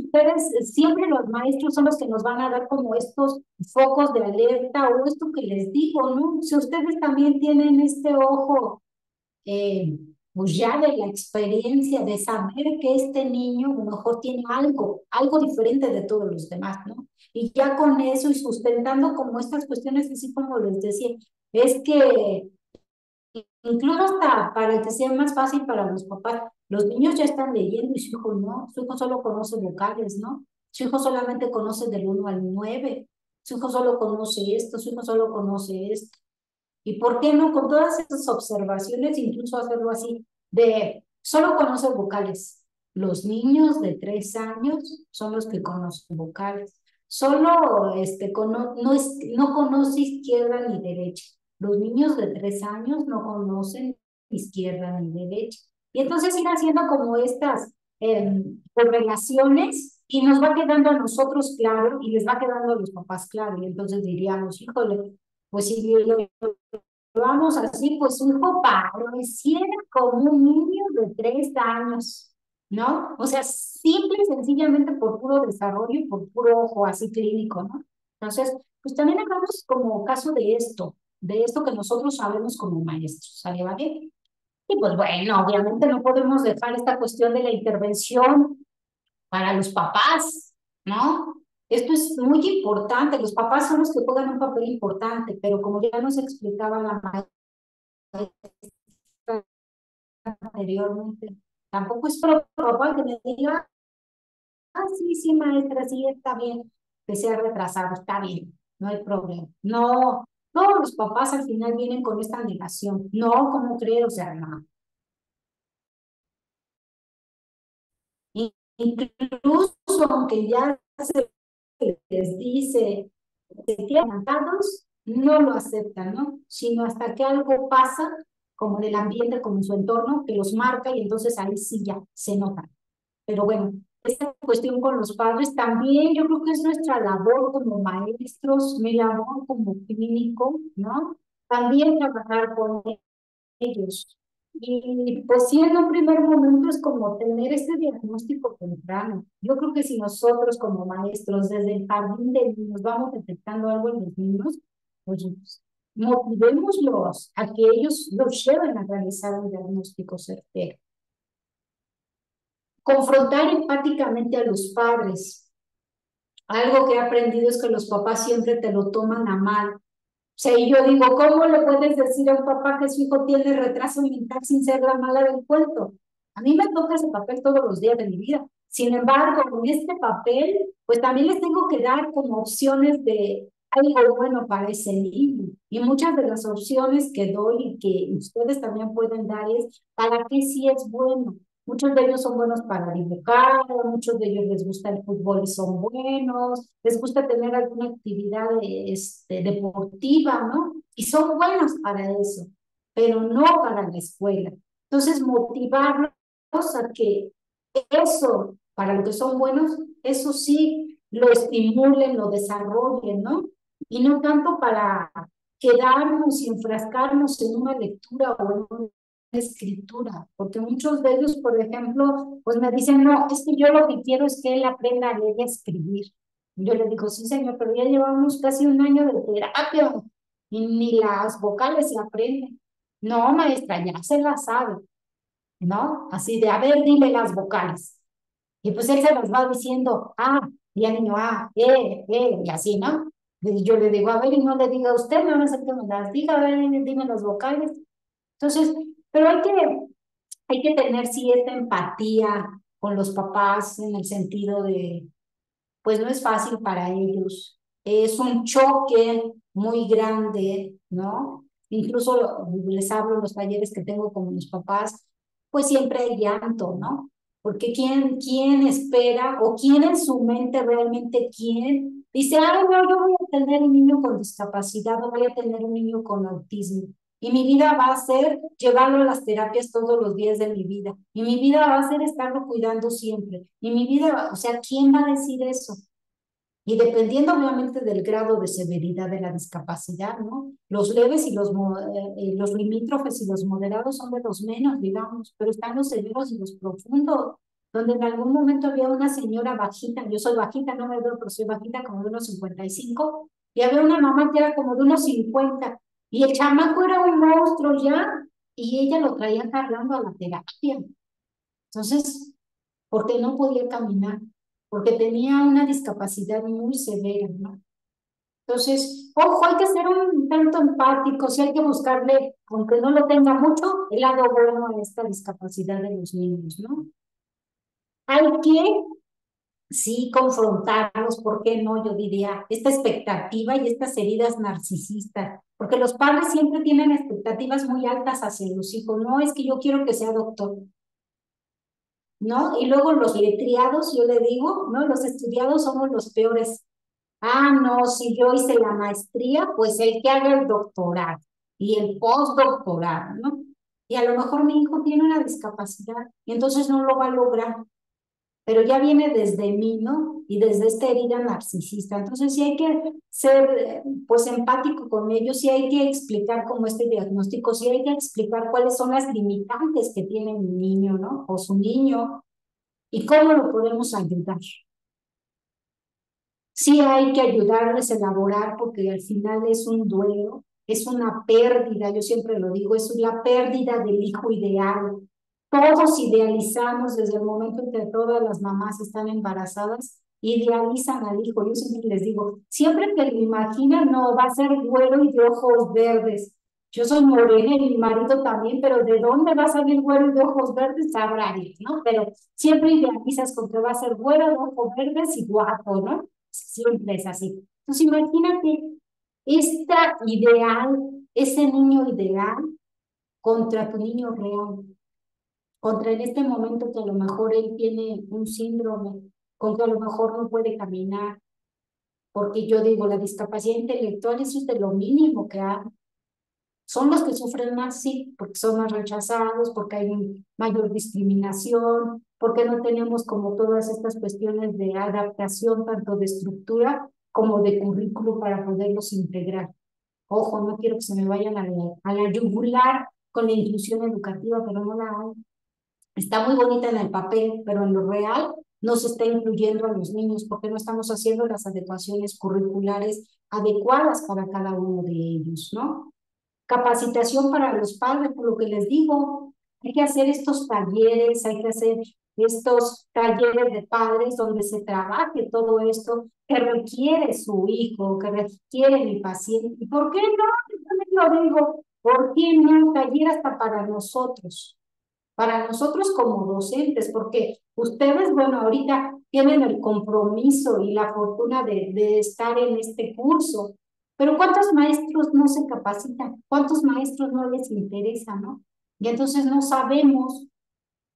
siempre los maestros son los que nos van a dar como estos focos de alerta o esto que les digo, ¿no? Si ustedes también tienen este ojo, pues ya de la experiencia, de saber que este niño a lo mejor tiene algo diferente de todos los demás, ¿no? Y ya con eso y sustentando como estas cuestiones, así como les decía, es que incluso hasta para que sea más fácil para los papás, los niños ya están leyendo y su hijo no, su hijo solo conoce vocales, ¿no? Su hijo solamente conoce del 1 al 9, su hijo solo conoce esto, su hijo solo conoce esto. ¿Y por qué no? Con todas esas observaciones, incluso hacerlo así, de solo conoce vocales. Los niños de 3 años son los que conocen vocales. Solo no conoce izquierda ni derecha. Los niños de 3 años no conocen izquierda ni derecha. Y entonces ir haciendo como estas correlaciones y nos va quedando a nosotros claro y les va quedando a los papás claro. Y entonces diríamos, híjole, pues si lo vamos así, pues su hijo pareciera como un niño de 3 años. ¿no? O sea, simple y sencillamente por puro desarrollo y por puro ojo así clínico, ¿no? Entonces, pues también hablamos como caso de esto que nosotros sabemos como maestros, ¿sale, vale? Y pues bueno, obviamente no podemos dejar esta cuestión de la intervención para los papás, ¿no? Esto es muy importante, los papás son los que juegan un papel importante, pero como ya nos explicaba la maestra anteriormente, tampoco es papá que me diga, ah, sí, sí, maestra, sí, está bien, que sea retrasado, está bien, no hay problema. No, todos los papás al final vienen con esta negación, no, ¿cómo creer? O sea, no. Incluso aunque ya se les dice que tienen cantados, no lo aceptan, ¿no? Sino hasta que algo pasa, como en el ambiente, como en su entorno, que los marca y entonces ahí sí ya se nota. Pero bueno, esta cuestión con los padres también yo creo que es nuestra labor como maestros, mi labor como clínico, ¿no? También trabajar con ellos. Y pues sí, en un primer momento es como tener este diagnóstico temprano. Yo creo que si nosotros como maestros desde el jardín de niños vamos detectando algo en los niños, pues motivémoslos a que ellos los lleven a realizar un diagnóstico certero. Confrontar empáticamente a los padres. Algo que he aprendido es que los papás siempre te lo toman a mal. O sea, y yo digo, ¿cómo le puedes decir a un papá que su hijo tiene retraso mental sin ser la mala del cuento? A mí me toca ese papel todos los días de mi vida. Sin embargo, con este papel, pues también les tengo que dar como opciones de algo bueno para ese niño. Y muchas de las opciones que doy y que ustedes también pueden dar es para qué sí es bueno. Muchos de ellos son buenos para dibujar, muchos de ellos les gusta el fútbol y son buenos, les gusta tener alguna actividad deportiva, ¿no? Y son buenos para eso, pero no para la escuela. Entonces, motivarlos a que eso, para lo que son buenos, eso sí, lo estimulen, lo desarrollen, ¿no? Y no tanto para quedarnos y enfrascarnos en una lectura o en una escritura, porque muchos de ellos, por ejemplo, pues me dicen, no, es que yo lo que quiero es que él aprenda a leer y a escribir. Y yo le digo, sí, señor, pero ya llevamos casi un año de terapia y ni las vocales se aprenden. No, maestra, ya se las sabe, ¿no? Así de, a ver, dime las vocales. Y pues él se las va diciendo, y el niño, y así, ¿no? Y yo le digo, a ver, y no le diga a usted, no va a hacer que me las diga, a ver, dime las vocales. Entonces, pero hay que tener cierta empatía con los papás en el sentido de, pues no es fácil para ellos. Es un choque muy grande, ¿no? Incluso les hablo en los talleres que tengo con los papás, pues siempre hay llanto, ¿no? Porque quién espera o quién en su mente realmente quién dice, no, yo voy a tener un niño con discapacidad o voy a tener un niño con autismo. Y mi vida va a ser llevarlo a las terapias todos los días de mi vida. Y mi vida va a ser estarlo cuidando siempre. Y mi vida, o sea, ¿quién va a decir eso? Y dependiendo obviamente del grado de severidad de la discapacidad, ¿no? Los leves y los limítrofes y los moderados son de los menos, digamos, pero están los severos y los profundos, donde en algún momento había una señora bajita, yo soy bajita, no me veo, pero soy bajita, como de unos 55, y había una mamá que era como de unos 50, y el chamaco era un monstruo ya, y ella lo traía cargando a la terapia. Entonces, porque no podía caminar, porque tenía una discapacidad muy severa, ¿no? Entonces, ojo, hay que ser un tanto empáticos y hay que buscarle, aunque no lo tenga mucho, el lado bueno a esta discapacidad de los niños, ¿no? Hay que, sí, confrontarlos, ¿por qué no? Yo diría, esta expectativa y estas heridas narcisistas, porque los padres siempre tienen expectativas muy altas hacia los hijos, no es que yo quiero que sea doctor, ¿no? Y luego los letriados, yo le digo, ¿no? Los estudiados somos los peores. No, si yo hice la maestría, pues el que haga el doctorado y el postdoctorado, ¿no? Y a lo mejor mi hijo tiene una discapacidad y entonces no lo va a lograr, pero ya viene desde mí, ¿no? Y desde esta herida narcisista. Entonces sí hay que ser, pues, empático con ellos, sí hay que explicar cómo este diagnóstico, sí hay que explicar cuáles son las limitantes que tiene mi niño, ¿no? O su niño, ¿Y cómo lo podemos ayudar? Sí hay que ayudarles a elaborar porque al final es un duelo, es una pérdida, yo siempre lo digo, es la pérdida del hijo ideal. Todos idealizamos desde el momento en que todas las mamás están embarazadas, idealizan al hijo. Yo siempre les digo, siempre que lo imaginan, no, va a ser güero y de ojos verdes. Yo soy morena y mi marido también, pero ¿de dónde va a salir güero y de ojos verdes? Sabrá Dios, ¿no? Pero siempre idealizas con que va a ser güero de ojos verdes y guapo, ¿no? Siempre es así. Entonces imagínate esta ideal, ese niño ideal contra tu niño real, contra en este momento que a lo mejor él tiene un síndrome, con que a lo mejor no puede caminar, porque yo digo, la discapacidad intelectual eso es de lo mínimo que hay. Son los que sufren más, sí, porque son más rechazados, porque hay mayor discriminación, porque no tenemos como todas estas cuestiones de adaptación, tanto de estructura como de currículo para poderlos integrar. Ojo, no quiero que se me vayan a la yugular con la inclusión educativa, pero no la hay. Está muy bonita en el papel, pero en lo real no se está incluyendo a los niños porque no estamos haciendo las adecuaciones curriculares adecuadas para cada uno de ellos, ¿no? Capacitación para los padres, por lo que les digo, hay que hacer estos talleres, hay que hacer estos talleres de padres donde se trabaje todo esto que requiere su hijo, que requiere mi paciente. ¿Y por qué no? Yo también lo digo, ¿por qué no? Taller hasta para nosotros como docentes, porque ustedes, bueno, ahorita tienen el compromiso y la fortuna de estar en este curso, pero ¿cuántos maestros no se capacitan? ¿Cuántos maestros no les interesa, no? Y entonces no sabemos,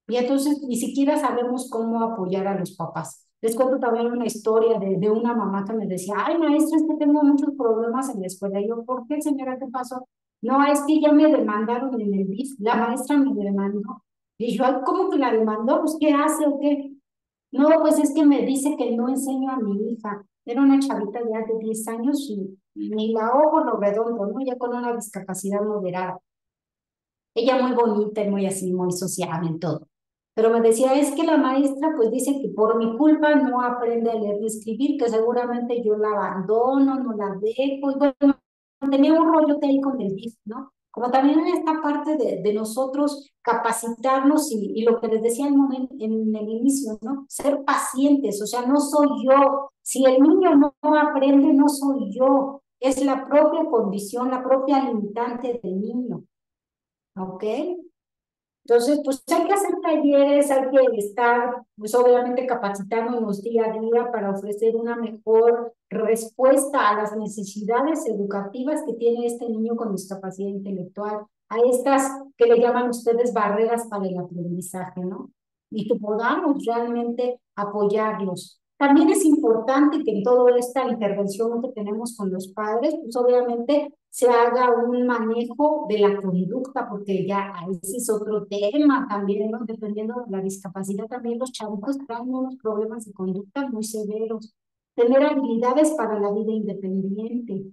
y entonces ni siquiera sabemos cómo apoyar a los papás. Les cuento también una historia de una mamá que me decía, ay, maestra, es que tengo muchos problemas en la escuela. Y yo, ¿por qué, señora? ¿Qué pasó? No, es que ya me demandaron en el BIF, la maestra me demandó. Y yo, ay, ¿cómo que la demandó? Pues, ¿qué hace o qué? No, pues es que me dice que no enseño a mi hija. Era una chavita ya de 10 años y ni la ojo lo redondo, ¿no? Ya con una discapacidad moderada. Ella muy bonita y muy así, muy sociable y todo. Pero me decía, es que la maestra pues dice que por mi culpa no aprende a leer y escribir, que seguramente yo la abandono, no la dejo. Y bueno, tenía un rollo ahí con el DIF, ¿no? Como también en esta parte de nosotros capacitarnos y lo que les decía en el inicio, ¿no? Ser pacientes, o sea, no soy yo. Si el niño no aprende, no soy yo. Es la propia condición, la propia limitante del niño. ¿Ok? Entonces, pues hay que hacer talleres, hay que estar, pues obviamente capacitándonos día a día para ofrecer una mejor respuesta a las necesidades educativas que tiene este niño con discapacidad intelectual, a estas que le llaman ustedes barreras para el aprendizaje, ¿no? Y que podamos realmente apoyarlos. También es importante que en toda esta intervención que tenemos con los padres, pues obviamente se haga un manejo de la conducta, porque ya ese es otro tema también, ¿no? Dependiendo de la discapacidad, también los chavos traen unos problemas de conducta muy severos. Tener habilidades para la vida independiente,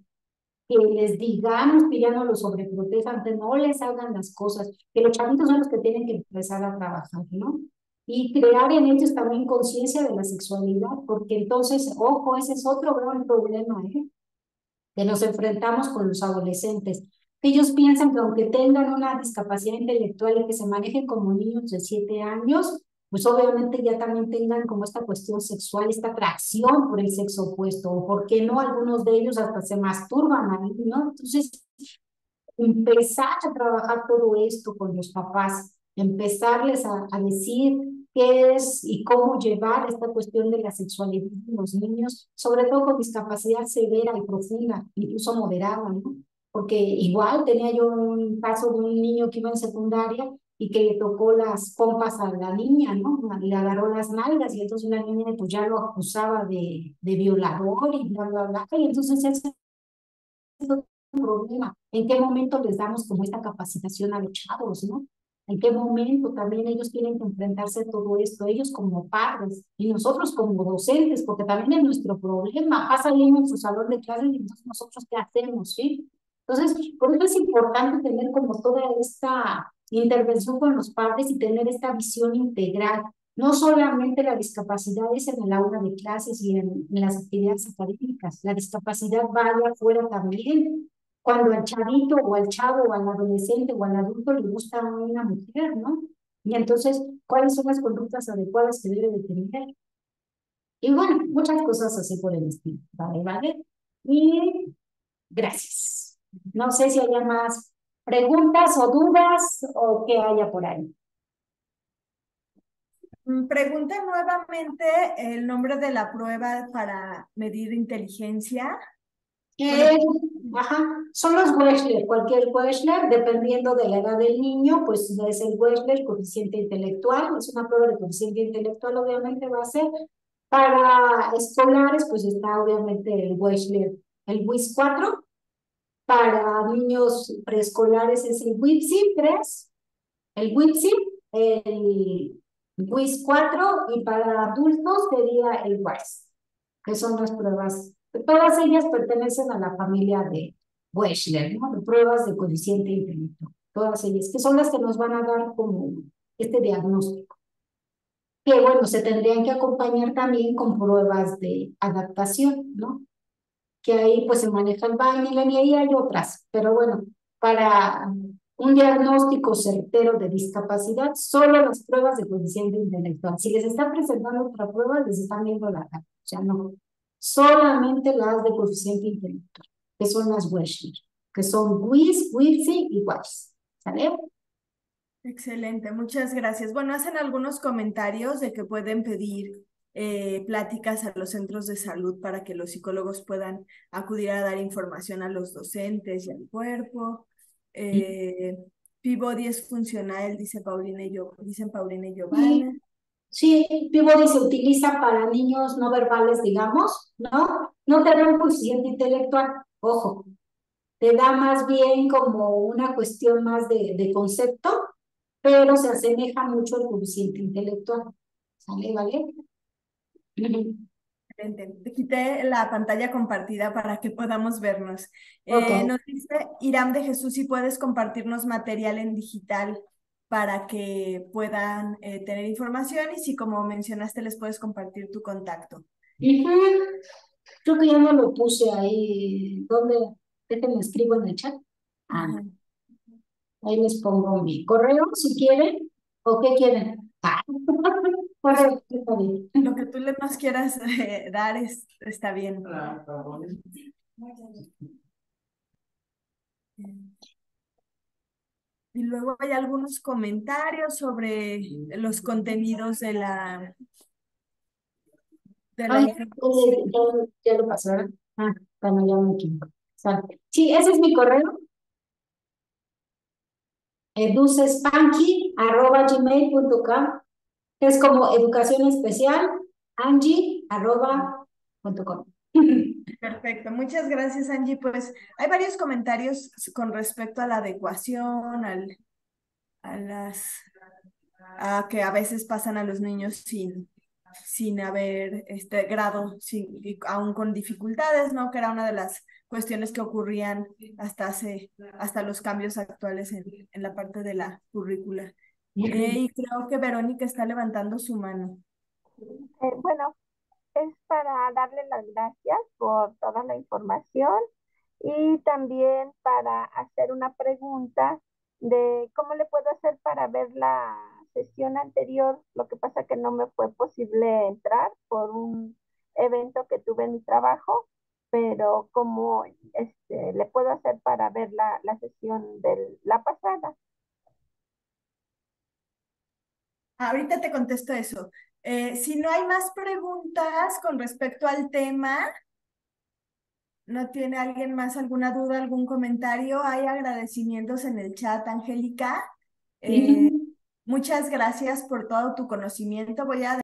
que les digamos que ya no los sobreprotejan, que no les hagan las cosas, que los chavitos son los que tienen que empezar a trabajar, ¿no? Y crear en ellos también conciencia de la sexualidad, porque entonces, ojo, ese es otro gran problema, ¿eh? Que nos enfrentamos con los adolescentes. Ellos piensan que aunque tengan una discapacidad intelectual y que se manejen como niños de 7 años, pues obviamente ya también tengan como esta cuestión sexual, esta atracción por el sexo opuesto, o por qué no, algunos de ellos hasta se masturban ahí, ¿no? Entonces, empezar a trabajar todo esto con los papás, empezarles a decir qué es y cómo llevar esta cuestión de la sexualidad de los niños, sobre todo con discapacidad severa y profunda, incluso moderada, ¿no? Porque igual tenía yo un caso de un niño que iba en secundaria y que le tocó las pompas a la niña, ¿no? Le agarró las nalgas y entonces la niña pues ya lo acusaba de violador y bla, bla, bla. Y entonces ese es un problema. ¿En qué momento les damos como esta capacitación a los chavos, no? ¿En qué momento también ellos tienen que enfrentarse a todo esto? Ellos como padres y nosotros como docentes, porque también es nuestro problema. Pasa ahí en nuestro salón de clases y entonces nosotros ¿qué hacemos? ¿Sí? Entonces, por eso es importante tener como toda esta intervención con los padres y tener esta visión integral No solamente la discapacidad es en el aula de clases y en las actividades académicas, la discapacidad va allá afuera también. Cuando al chavito o al chavo o al adolescente o al adulto le gusta a una mujer, ¿no? Y entonces, ¿cuáles son las conductas adecuadas que debe de tener? Y bueno, muchas cosas así por el estilo, ¿vale? ¿Vale? Y gracias. No sé si haya más preguntas o dudas o qué haya por ahí. Pregunta nuevamente el nombre de la prueba para medir inteligencia. Bueno, Eh, ajá, son los Wechsler, cualquier Wechsler, dependiendo de la edad del niño, pues es el Wechsler, coeficiente intelectual, es una prueba de coeficiente intelectual, obviamente va a ser. Para escolares, pues está obviamente el Wechsler, el WIS 4. Para niños preescolares es el WIPSI 3, el WIPSI, el WIS 4, y para adultos sería el WISE, que son las pruebas. Todas ellas pertenecen a la familia de Wechsler, ¿no? De pruebas de coeficiente intelectual. Todas ellas, que son las que nos van a dar como este diagnóstico. Que bueno, se tendrían que acompañar también con pruebas de adaptación, ¿no? Que ahí pues se maneja el Vineland y ahí hay otras, pero bueno, para un diagnóstico certero de discapacidad, solo las pruebas de coeficiente intelectual. Si les está presentando otra prueba, les están viendo la cara, o sea, no, solamente las de coeficiente intelectual, que son las Wechsler, que son WIS, WIPSI y WISE, ¿sale? excelente, muchas gracias. Bueno, hacen algunos comentarios de que pueden pedir pláticas a los centros de salud para que los psicólogos puedan acudir a dar información a los docentes y al cuerpo. Peabody es funcional, dicen Paulina y Giovanna. Sí, Peabody se utiliza para niños no verbales, digamos, ¿no? No te da un coeficiente intelectual, ojo, te da más bien como una cuestión más de concepto, pero se asemeja mucho al coeficiente intelectual. ¿Sale? ¿Vale? Excelente. Te quité la pantalla compartida para que podamos vernos. Ok. Nos dice Iram de Jesús si puedes compartirnos material en digital para que puedan tener información y si como mencionaste les puedes compartir tu contacto. Creo que ya no lo puse ahí. ¿Dónde? Déjenme escribo en el chat. Ah, Ajá. ahí les pongo mi correo si quieren. ¿O qué quieren? Ah, correo, está bien. Lo que tú nos quieras dar está bien. Y luego hay algunos comentarios sobre los contenidos de la Ah, información. ya lo pasaron. Ah, bueno, ya me equivoco. Sí, ese es mi correo. edusespanky@gmail.com. Es como educación especial, angie@.com. Perfecto, muchas gracias Angie. Pues hay varios comentarios con respecto a la adecuación, a las a que a veces pasan a los niños sin haber este grado, y aún con dificultades, ¿no? Que era una de las cuestiones que ocurrían hasta los cambios actuales en la parte de la currícula. Y creo que Verónica está levantando su mano. Bueno, es para darle las gracias por toda la información y también para hacer una pregunta de cómo le puedo hacer para ver la sesión anterior. Lo que pasa que no me fue posible entrar por un evento que tuve en mi trabajo, pero cómo le puedo hacer para ver la sesión de la pasada. Ahorita te contesto eso. Si no hay más preguntas con respecto al tema, ¿no tiene alguien más alguna duda, algún comentario? Hay agradecimientos en el chat, Angélica. Muchas gracias por todo tu conocimiento. Voy a